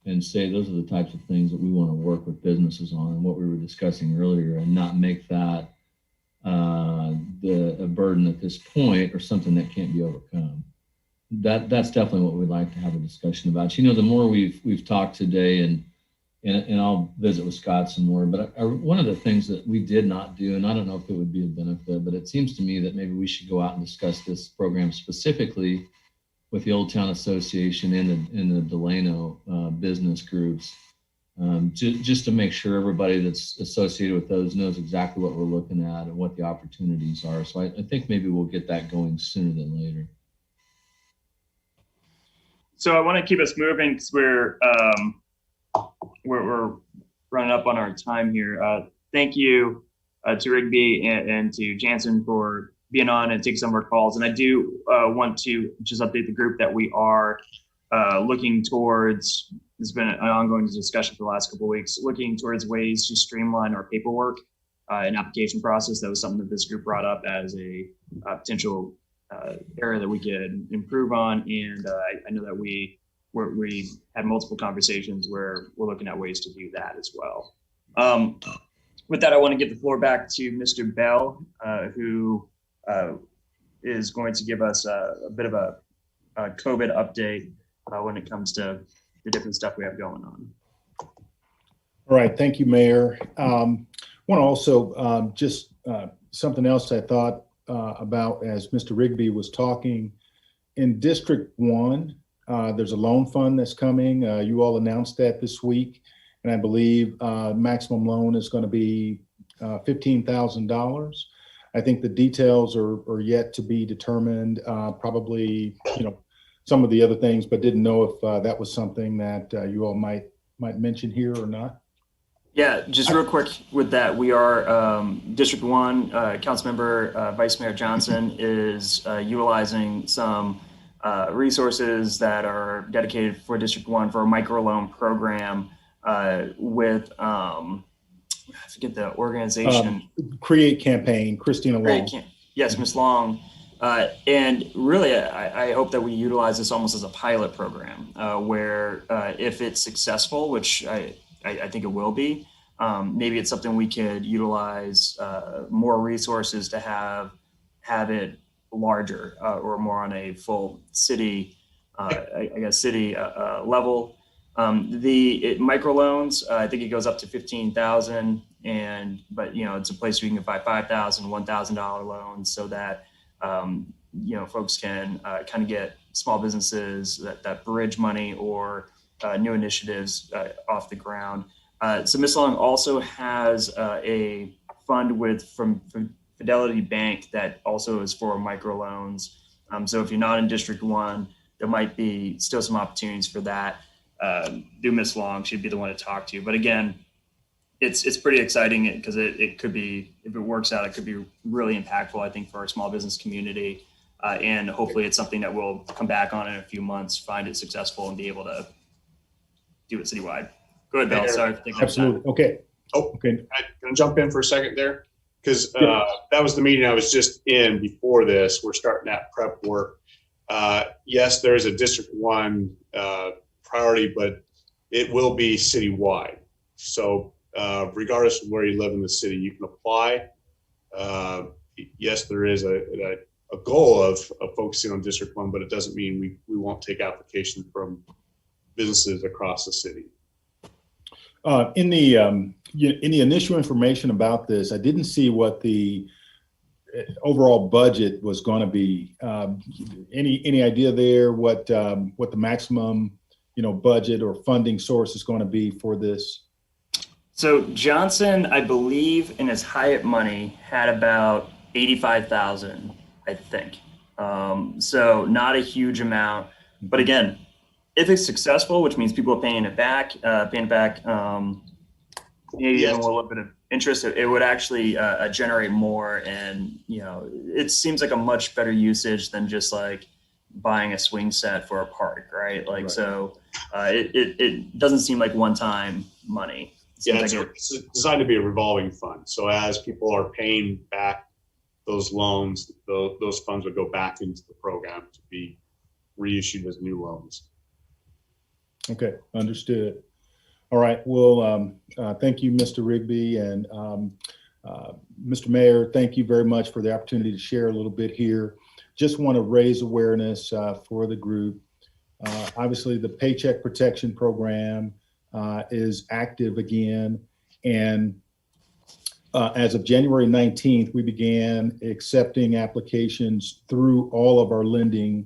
and say those are the types of things that we want to work with businesses on, and what we were discussing earlier, and not make that a burden at this point or something that can't be overcome. That's definitely what we'd like to have a discussion about. The more we've talked today, and I'll visit with Scott some more, but one of the things that we did not do, and I don't know if it would be a benefit, but it seems to me that maybe we should go out and discuss this program specifically with the Old Town Association and the Delano business groups, just to make sure everybody that's associated with those knows exactly what we're looking at and what the opportunities are. So I think maybe we'll get that going sooner than later. So I want to keep us moving because we're running up on our time here. Thank you to Rigby and to Jansen for being on and taking some of our calls. And I do want to just update the group that we are looking towards, there's been an ongoing discussion for the last couple of weeks, looking towards ways to streamline our paperwork and application process. That was something that this group brought up as a potential area that we could improve on. And I know that we had multiple conversations where we're looking at ways to do that as well. With that, I want to give the floor back to Mr. Bell, who is going to give us a bit of a COVID update when it comes to the different stuff we have going on. All right, thank you, Mayor. Want to also just something else I thought about as Mr. Rigby was talking. In District 1, there's a loan fund that's coming. You all announced that this week, and I believe maximum loan is going to be $15,000. I think the details are yet to be determined. Probably, some of the other things, but didn't know if that was something that you all might mention here or not. Yeah, just real quick with that, we are District 1, Councilmember Vice Mayor Johnson is utilizing some resources that are dedicated for District 1 for a microloan program with, I forget the organization. Create Campaign, Christina Long. Yes, Ms. Long. And really, I hope that we utilize this almost as a pilot program where if it's successful, which I think it will be, maybe it's something we could utilize more resources to have it larger or more on a full city, city level. The microloans, I think it goes up to 15,000, but it's a place where you can buy $5,000, $1,000 loans so that folks can kind of get small businesses that bridge money or new initiatives off the ground. So Ms. Long also has a fund from Fidelity Bank that also is for microloans. So if you're not in District 1, there might be still some opportunities for that. Do Ms. Long, she'd be the one to talk to. But again, it's pretty exciting because it could be, if it works out, it could be really impactful, I think, for our small business community. And hopefully it's something that we'll come back on in a few months, find it successful, and be able to do it citywide. Go ahead, Bill. Sorry. Absolutely. Okay. Oh, okay. Can I jump in for a second there? Because that was the meeting I was just in before this. We're starting that prep work. Yes, there is a District 1 priority, but it will be citywide. So regardless of where you live in the city, you can apply. Yes, there is a goal of focusing on District 1, but it doesn't mean we won't take applications from businesses across the city. In the initial information about this, I didn't see what the overall budget was going to be. Any idea there what the maximum budget or funding source is going to be for this? So Johnson, I believe, in his Hyatt money had about 85,000, I think. So not a huge amount, but again, if it's successful, which means people are paying it back, maybe even a little bit of interest, it would actually generate more. And, it seems like a much better usage than just like buying a swing set for a park, right? Like, right. So it doesn't seem like one-time money. It's designed to be a revolving fund. So as people are paying back those loans, those funds would go back into the program to be reissued as new loans. Okay, understood. All right, well, thank you, Mr. Rigby, and Mr. Mayor, thank you very much for the opportunity to share a little bit here. Just want to raise awareness for the group. Obviously, the Paycheck Protection Program is active again, and as of January 19th, we began accepting applications through all of our lending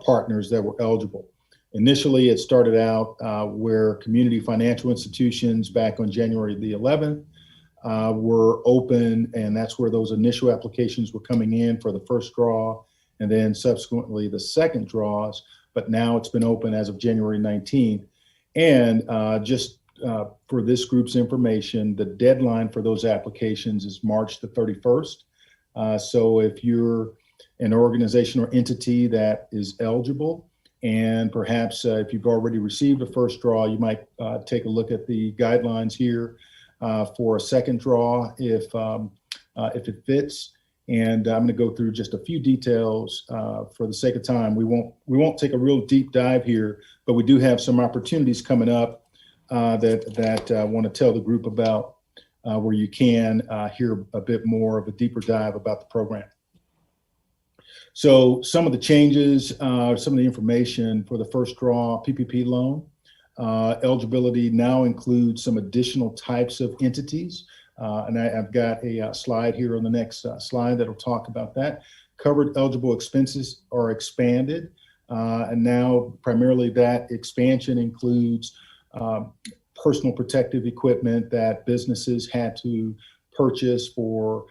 partners that were eligible. Initially, it started out where community financial institutions back on January the 11th were open, and that's where those initial applications were coming in for the first draw, and then subsequently the second draws. But now it's been open as of January 19th. And just for this group's information, the deadline for those applications is March the 31st. So if you're an organization or entity that is eligible, and perhaps if you've already received a first draw, you might take a look at the guidelines here for a second draw if it fits. And I'm going to go through just a few details for the sake of time. We won't take a real deep dive here, but we do have some opportunities coming up that I want to tell the group about, where you can hear a bit more of a deeper dive about the program. So some of the changes, some of the information for the first draw PPP loan. Eligibility now includes some additional types of entities. And I've got a slide here on the next slide that'll talk about that. Covered eligible expenses are expanded. And now primarily that expansion includes personal protective equipment that businesses had to purchase for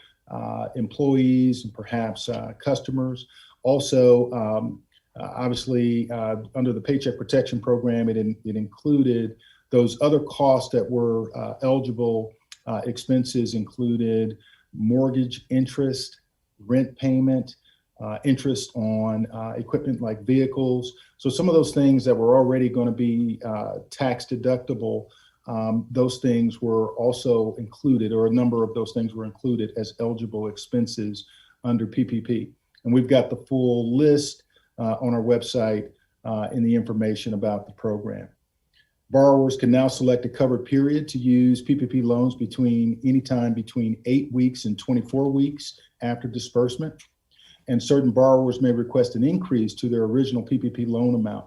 employees and perhaps customers. Also, obviously, under the Paycheck Protection Program, it included those other costs that were eligible. Expenses included mortgage interest, rent payment, interest on equipment like vehicles. So some of those things that were already going to be tax deductible, those things were also included, or a number of those things were included as eligible expenses under PPP. And we've got the full list on our website in the information about the program. Borrowers can now select a covered period to use PPP loans anytime between 8 weeks and 24 weeks after disbursement. And certain borrowers may request an increase to their original PPP loan amount.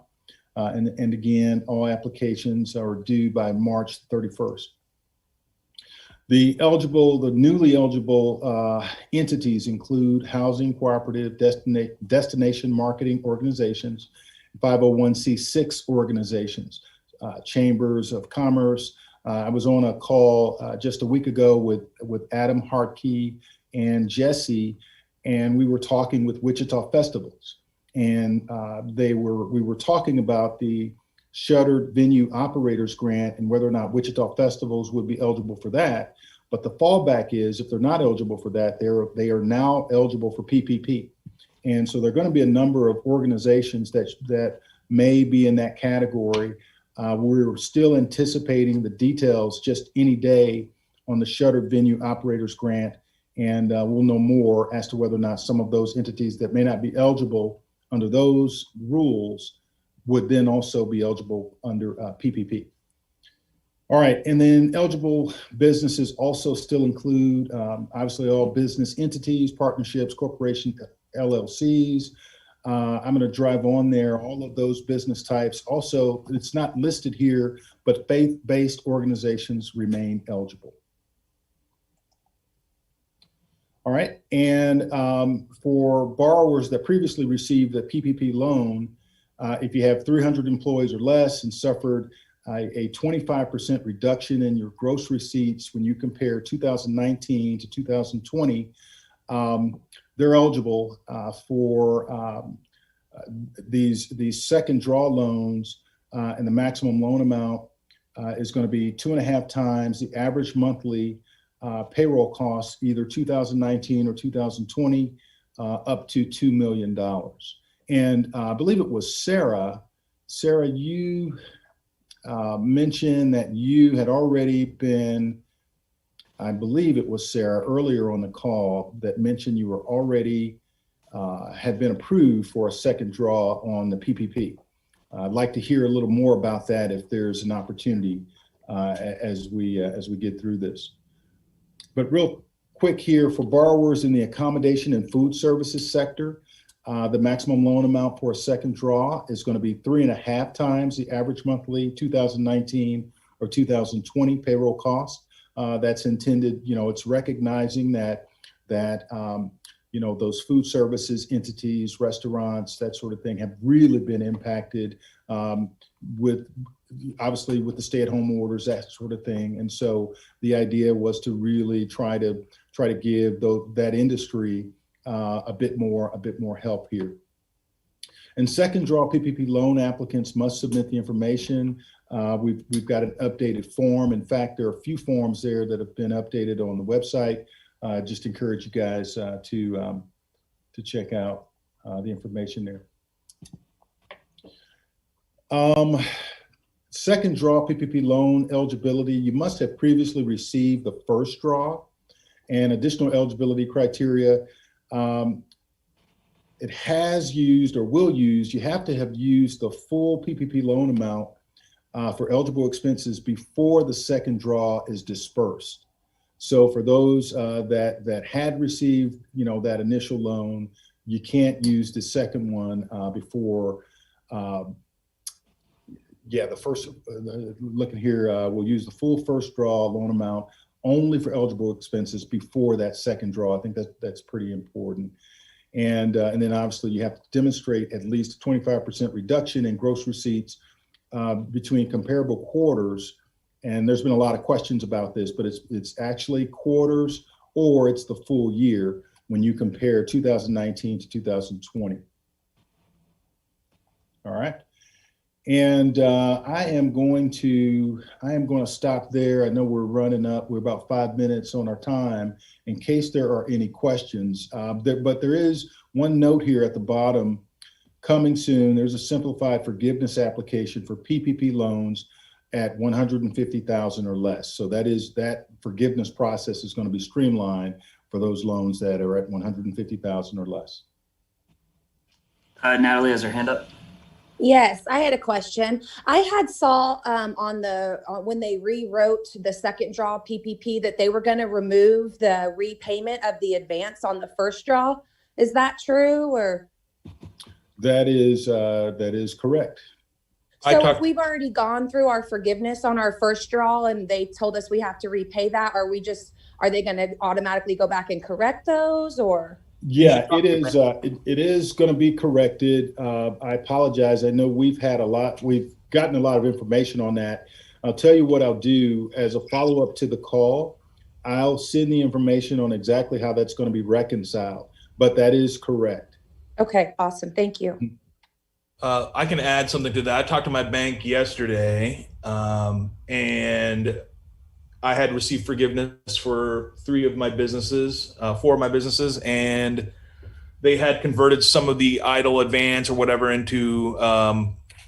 And again, all applications are due by March 31st. The newly eligible entities include housing cooperative destination marketing organizations, 501c6 organizations, chambers of commerce. I was on a call just a week ago with Adam Hartkey and Jesse, and we were talking with Wichita Festivals, and we were talking about the Shuttered Venue Operators Grant and whether or not Wichita Festivals would be eligible for that. But the fallback is, if they're not eligible for that, they are now eligible for PPP. And so there are going to be a number of organizations that may be in that category. We're still anticipating the details just any day on the Shuttered Venue Operators Grant, and we'll know more as to whether or not some of those entities that may not be eligible under those rules would then also be eligible under PPP. All right, and then eligible businesses also still include obviously all business entities, partnerships, corporations, LLCs. I'm going to drive on there all of those business types. Also, it's not listed here, but faith-based organizations remain eligible. All right, and for borrowers that previously received a PPP loan, if you have 300 employees or less and suffered a 25% reduction in your gross receipts when you compare 2019 to 2020, they're eligible for these second draw loans, and the maximum loan amount is going to be 2.5 times the average monthly payroll costs, either 2019 or 2020, up to $2 million. And I believe it was Sarah, you mentioned that you had already been, I believe it was Sarah earlier on the call that mentioned you were already had been approved for a second draw on the PPP. I'd like to hear a little more about that if there's an opportunity as we get through this. But real quick here, for borrowers in the accommodation and food services sector, the maximum loan amount for a second draw is going to be 3.5 times the average monthly 2019 or 2020 payroll cost. that's intended, it's recognizing that those food services entities, restaurants, that sort of thing have really been impacted obviously with the stay-at-home orders, that sort of thing. And so the idea was to really try to give that industry a bit more help here. And second draw PPP loan applicants must submit the information. We've got an updated form. In fact, there are a few forms there that have been updated on the website. Just encourage you guys to check out the information there. Second draw PPP loan eligibility, you must have previously received the first draw, and additional eligibility criteria. It has used or will use, you have to have used the full PPP loan amount for eligible expenses before the second draw is dispersed. So for those that had received, that initial loan, you can't use the second one before. The first, looking here, we'll use the full first draw loan amount only for eligible expenses before that second draw. I think that's pretty important. And then obviously you have to demonstrate at least a 25% reduction in gross receipts between comparable quarters. And there's been a lot of questions about this, but it's actually quarters or it's the full year when you compare 2019 to 2020. All right. And I am going to stop there. I know we're running up. We're about 5 minutes on our time in case there are any questions. But there is one note here at the bottom coming soon. There's a simplified forgiveness application for PPP loans at 150,000 or less. So that forgiveness process is going to be streamlined for those loans that are at 150,000 or less. Natalie has her hand up. Yes, I had a question. I had saw when they rewrote the second draw PPP that they were going to remove the repayment of the advance on the first draw. Is that true, or? That is correct. So if we've already gone through our forgiveness on our first draw and they told us we have to repay that, are they going to automatically go back and correct those, or? Yeah, it is. It is going to be corrected. I apologize. I know we've gotten a lot of information on that. I'll tell you what I'll do as a follow-up to the call. I'll send the information on exactly how that's going to be reconciled, but that is correct. Okay, awesome. Thank you. I can add something to that. I talked to my bank yesterday, and I had received forgiveness for 4 of my businesses, and they had converted some of the idle advance or whatever into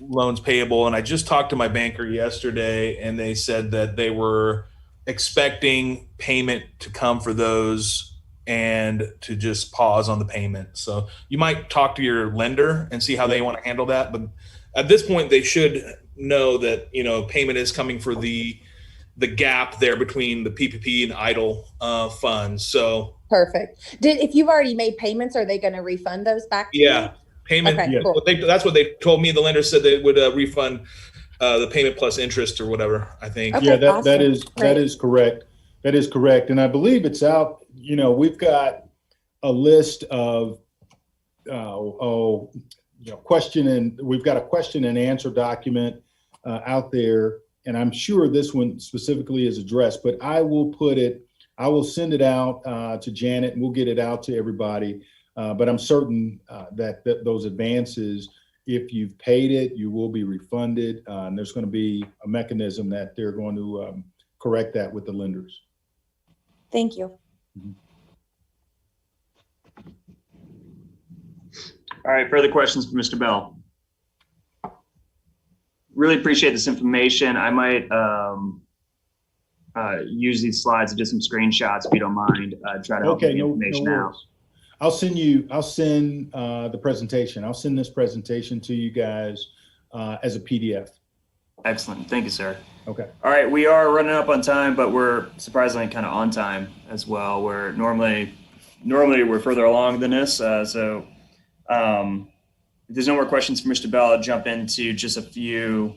loans payable. And I just talked to my banker yesterday, and they said that they were expecting payment to come for those and to just pause on the payment. So you might talk to your lender and see how they want to handle that. But at this point, they should know that, payment is coming for the gap there between the PPP and idle funds. So perfect. If you've already made payments, are they going to refund those back to you? Payment. Okay, cool. That's what they told me. The lender said they would refund the payment plus interest or whatever, I think. Okay, yeah, awesome. that is correct. That is correct. And I believe it's out, we've got a list of we've got a question and answer document out there. And I'm sure this one specifically is addressed, but I will send it out to Janet and we'll get it out to everybody. But I'm certain that those advances, if you've paid it, you will be refunded. And there's going to be a mechanism that they're going to correct that with the lenders. Thank you. Mm-hmm. All right, further questions for Mr. Bell? Really appreciate this information. I might use these slides and do some screenshots if you don't mind. Try to help get the information out. I'll send the presentation. I'll send this presentation to you guys as a PDF. Excellent. Thank you, sir. Okay. All right, we are running up on time, but we're surprisingly kind of on time as well. We're normally we're further along than this. So if there's no more questions for Mr. Bell, I'll jump into just a few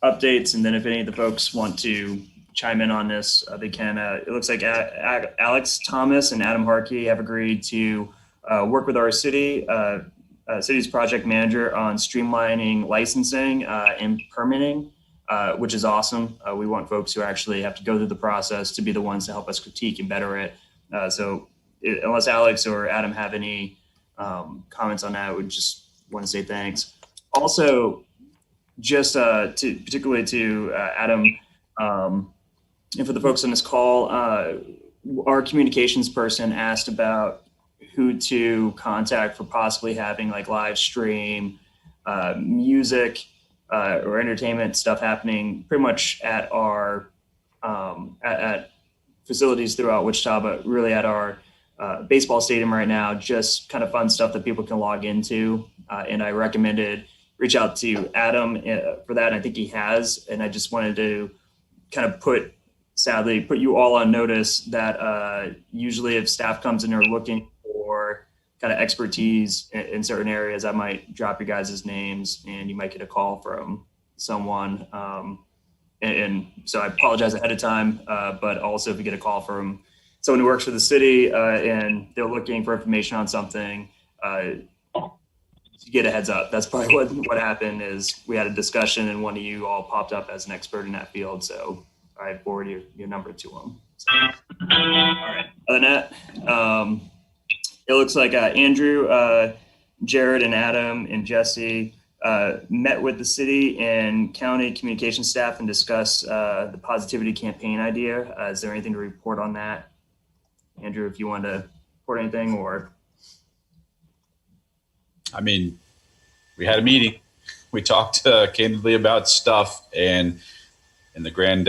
updates, and then if any of the folks want to chime in on this, they can. It looks like Alex Thomas and Adam Harkey have agreed to work with our city's project manager on streamlining licensing and permitting, which is awesome. We want folks who actually have to go through the process to be the ones to help us critique and better it. Unless Alex or Adam have any comments on that, I would just want to say thanks. Also, just particularly to Adam, and for the folks on this call, our communications person asked about who to contact for possibly having like live stream, music, or entertainment stuff happening pretty much at our at facilities throughout Wichita, but really at our baseball stadium right now, just kind of fun stuff that people can log into. And I recommended reach out to Adam for that. And I think he has. And I just wanted to kind of put you all on notice that usually if staff comes in and are looking for kind of expertise in certain areas, I might drop you guys' names and you might get a call from someone. And so I apologize ahead of time, but also if you get a call from someone who works for the city and they're looking for information on something, you get a heads up. That's probably what happened is we had a discussion and one of you all popped up as an expert in that field. So I forwarded your number to him. So, all right. Other than that, it looks like Andrew, Jared, and Adam and Jesse met with the city and county communication staff and discussed the positivity campaign idea. Is there anything to report on that? Andrew, if you want to report anything or. I mean, we had a meeting. We talked candidly about stuff and the grand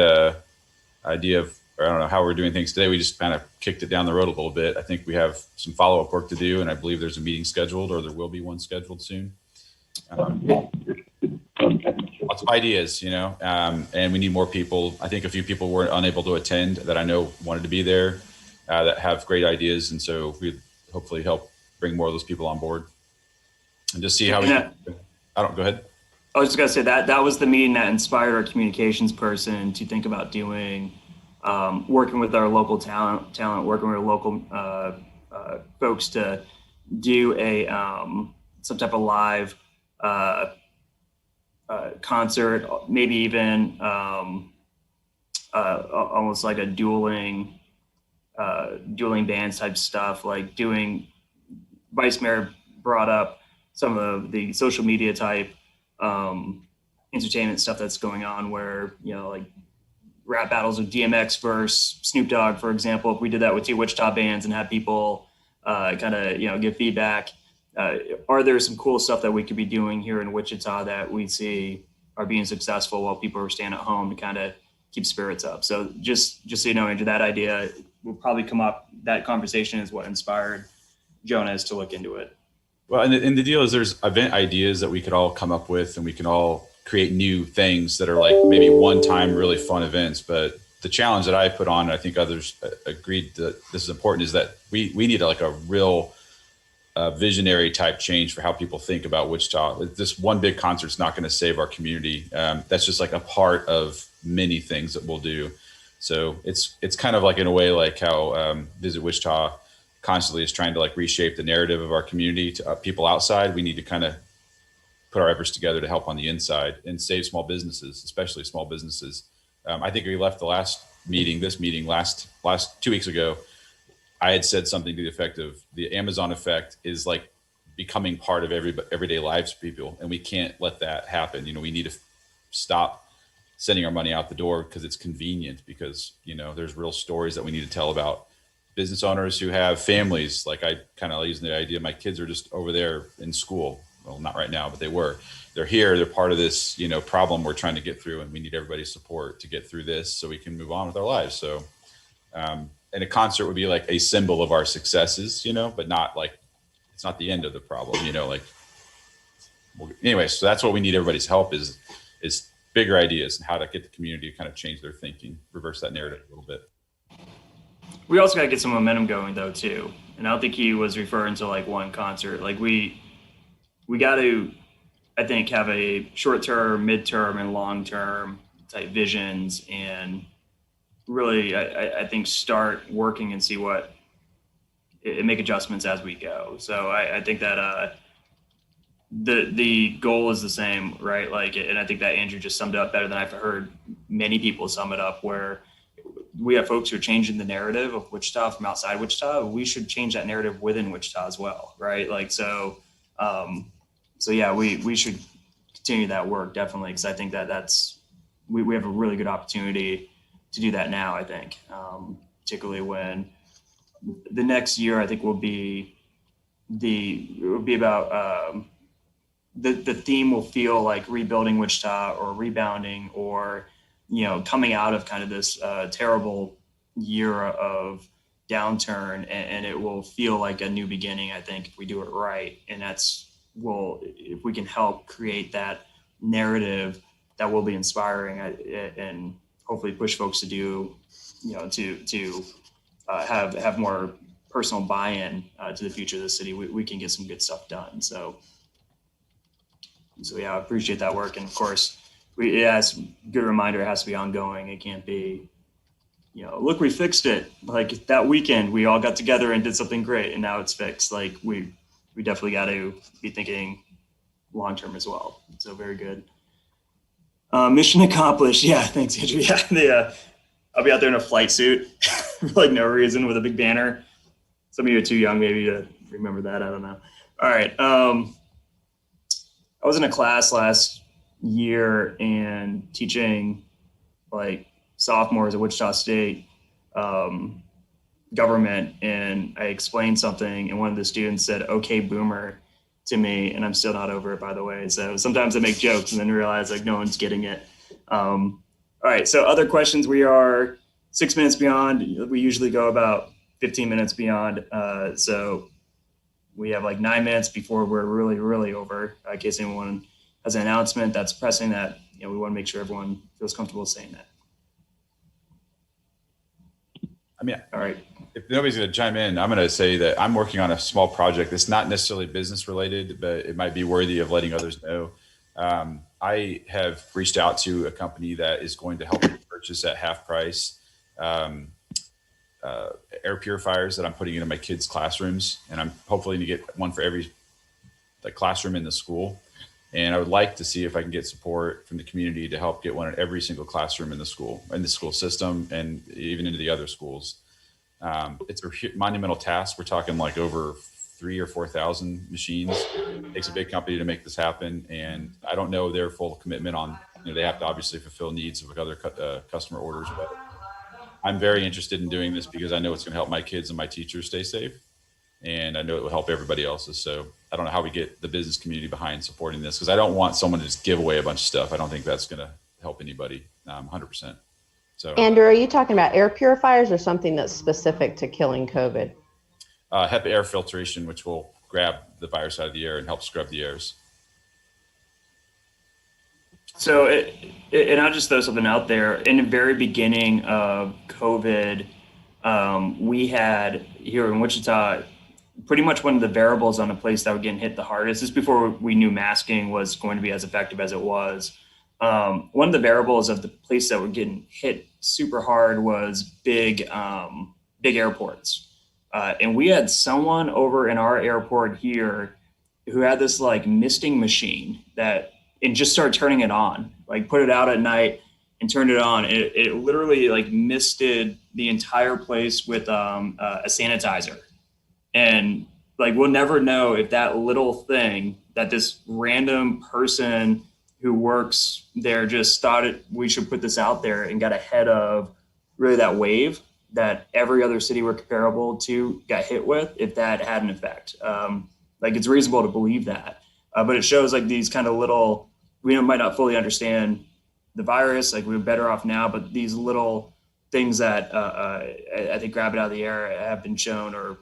idea of, I don't know how we're doing things today. We just kind of kicked it down the road a little bit. I think we have some follow-up work to do, and I believe there's a meeting scheduled, or there will be one scheduled soon. Lots of ideas, and we need more people. I think a few people were unable to attend that I know wanted to be there that have great ideas, and so we hopefully help bring more of those people on board and just see how we. Go ahead. I was just gonna say that was the meeting that inspired our communications person to think about doing, working with our local talent, working with our local folks to do a some type of live concert, maybe even almost like a dueling bands type stuff, like doing. Vice Mayor brought up some of the social media type entertainment stuff that's going on where, like rap battles of DMX versus Snoop Dogg, for example. If we did that with two Wichita bands and had people kind of, give feedback, are there some cool stuff that we could be doing here in Wichita that we see are being successful while people are staying at home to kind of keep spirits up? So just so you know, Andrew, that idea will probably come up. That conversation is what inspired Jonas to look into it. Well, and the deal is there's event ideas that we could all come up with, and we can all create new things that are like maybe one-time really fun events. But the challenge that I put on, and I think others agreed that this is important, is that we need like a real visionary type change for how people think about Wichita. This one big concert's not going to save our community. That's just like a part of many things that we'll do. So it's kind of like in a way like how Visit Wichita constantly is trying to like reshape the narrative of our community to people outside. We need to kind of put our efforts together to help on the inside and save small businesses, especially small businesses. I think we left this meeting last 2 weeks ago. I had said something to the effect of the Amazon effect is like becoming part of everyday lives for people. And we can't let that happen. We need to stop sending our money out the door because it's convenient, because, there's real stories that we need to tell about business owners who have families. Like I kind of using the idea, my kids are just over there in school. Well, not right now, but they're here. They're part of this, problem we're trying to get through, and we need everybody's support to get through this so we can move on with our lives. So, and a concert would be like a symbol of our successes, but not like, it's not the end of the problem, anyway, so that's what we need everybody's help is bigger ideas and how to get the community to kind of change their thinking, reverse that narrative a little bit. We also got to get some momentum going though too. And I don't think he was referring to like one concert. Like we got to, I think, have a short-term, mid-term, and long-term type visions and really, I think, start working and see what, and make adjustments as we go. So I think that the goal is the same, right? Like, and I think that Andrew just summed it up better than I've heard many people sum it up, where we have folks who are changing the narrative of Wichita from outside Wichita. We should change that narrative within Wichita as well, right? Like, so yeah, we should continue that work, definitely, because I think that we have a really good opportunity to do that now, I think, particularly when the next year, I think, will be about the theme will feel like rebuilding Wichita or rebounding, or, you know, coming out of kind of this terrible year of downturn, and it will feel like a new beginning, I think, if we do it right. And if we can help create that narrative, that will be inspiring, and hopefully push folks to do, you know, to have more personal buy-in to the future of the city. We can get some good stuff done. So yeah, I appreciate that work. And of course, it's a good reminder, it has to be ongoing. It can't be, you know, look, we fixed it. Like that weekend, we all got together and did something great, and now it's fixed. Like we definitely got to be thinking long-term as well. So very good. Mission accomplished. Yeah, thanks, Andrew. Yeah, I'll be out there in a flight suit for like no reason with a big banner. Some of you are too young maybe to remember that. I don't know. All right. I was in a class last year and teaching like sophomores at Wichita State government, and I explained something, and one of the students said, "Okay, boomer," to me, and I'm still not over it, by the way. So sometimes I make jokes and then realize like no one's getting it. All right, so other questions. We are 6 minutes beyond. We usually go about 15 minutes beyond. So we have like 9 minutes before we're really, really over. In case anyone has an announcement that's pressing, that, you know, we want to make sure everyone feels comfortable saying that. I mean, all right. If nobody's going to chime in, I'm going to say that I'm working on a small project that's not necessarily business related, but it might be worthy of letting others know. I have reached out to a company that is going to help me purchase at half price air purifiers that I'm putting into my kids' classrooms, and I'm hopefully to get one for every classroom in the school. And I would like to see if I can get support from the community to help get one in every single classroom in the school system, and even into the other schools. It's a monumental task. We're talking like over 3,000 or 4,000 machines. It takes a big company to make this happen, and I don't know their full commitment on. You know, they have to obviously fulfill needs of other customer orders, but I'm very interested in doing this because I know it's going to help my kids and my teachers stay safe, and I know it will help everybody else's. So I don't know how we get the business community behind supporting this, because I don't want someone to just give away a bunch of stuff. I don't think that's going to help anybody 100%. So, Andrew, are you talking about air purifiers or something that's specific to killing COVID? HEPA air filtration, which will grab the virus out of the air and help scrub the airs. So, and I'll just throw something out there. In the very beginning of COVID, we had here in Wichita, pretty much one of the variables on the place that were getting hit the hardest. This is before we knew masking was going to be as effective as it was. One of the variables of the place that were getting hit super hard was big airports. And we had someone over in our airport here who had this like misting machine and just started turning it on, like put it out at night and turned it on. It literally like misted the entire place with a sanitizer. And like, we'll never know if that little thing that this random person who works there just thought we should put this out there and got ahead of really that wave that every other city we're comparable to got hit with, if that had an effect. Like, it's reasonable to believe that, but it shows like these kind of little, we might not fully understand the virus, like we're better off now, but these little things that I think grab it out of the air have been shown or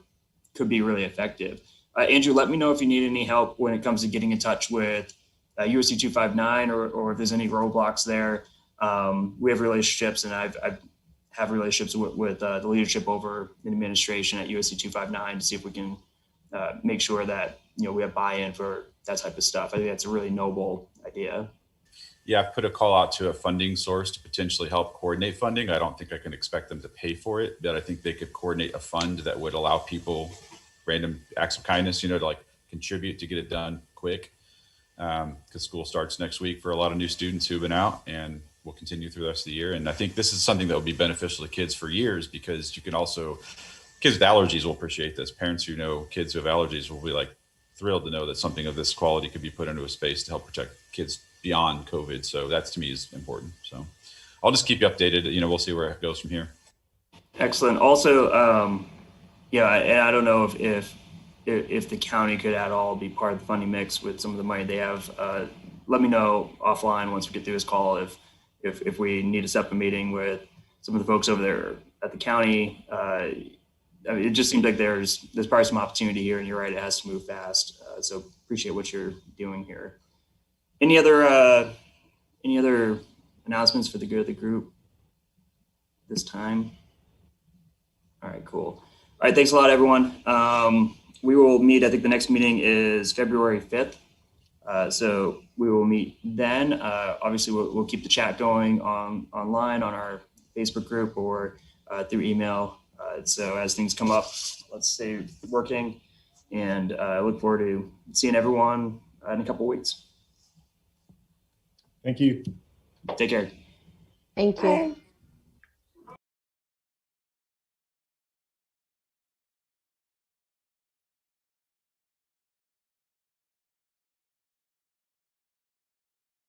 could be really effective. Andrew, let me know if you need any help when it comes to getting in touch with USC 259 or if there's any roadblocks there. We have relationships, and I have relationships with the leadership over in administration at USC 259 to see if we can make sure that, you know, we have buy-in for that type of stuff. I think that's a really noble idea. yeah, I've put a call out to a funding source to potentially help coordinate funding. I don't think I can expect them to pay for it, but I think they could coordinate a fund that would allow people random acts of kindness, to like contribute to get it done quick. Because school starts next week for a lot of new students who've been out and will continue through the rest of the year. And I think this is something that will be beneficial to kids for years, because you can also, kids with allergies will appreciate this. Parents who know kids who have allergies will be like thrilled to know that something of this quality could be put into a space to help protect kids beyond COVID. So that's, to me, is important. So I'll just keep you updated. We'll see where it goes from here. Excellent. Also, yeah, and I don't know if the county could at all be part of the funding mix with some of the money they have. Let me know offline once we get through this call if we need to set up a meeting with some of the folks over there at the county. I mean, it just seems like there's probably some opportunity here, and you're right, it has to move fast. So appreciate what you're doing here. Any other announcements for the good of the group this time? All right, cool. All right, thanks a lot, everyone. We will meet, I think the next meeting is February 5th. So we will meet then. Obviously, we'll keep the chat going online on our Facebook group or through email. So as things come up, let's stay working, and I look forward to seeing everyone in a couple of weeks. Thank you. Take care. Thank you.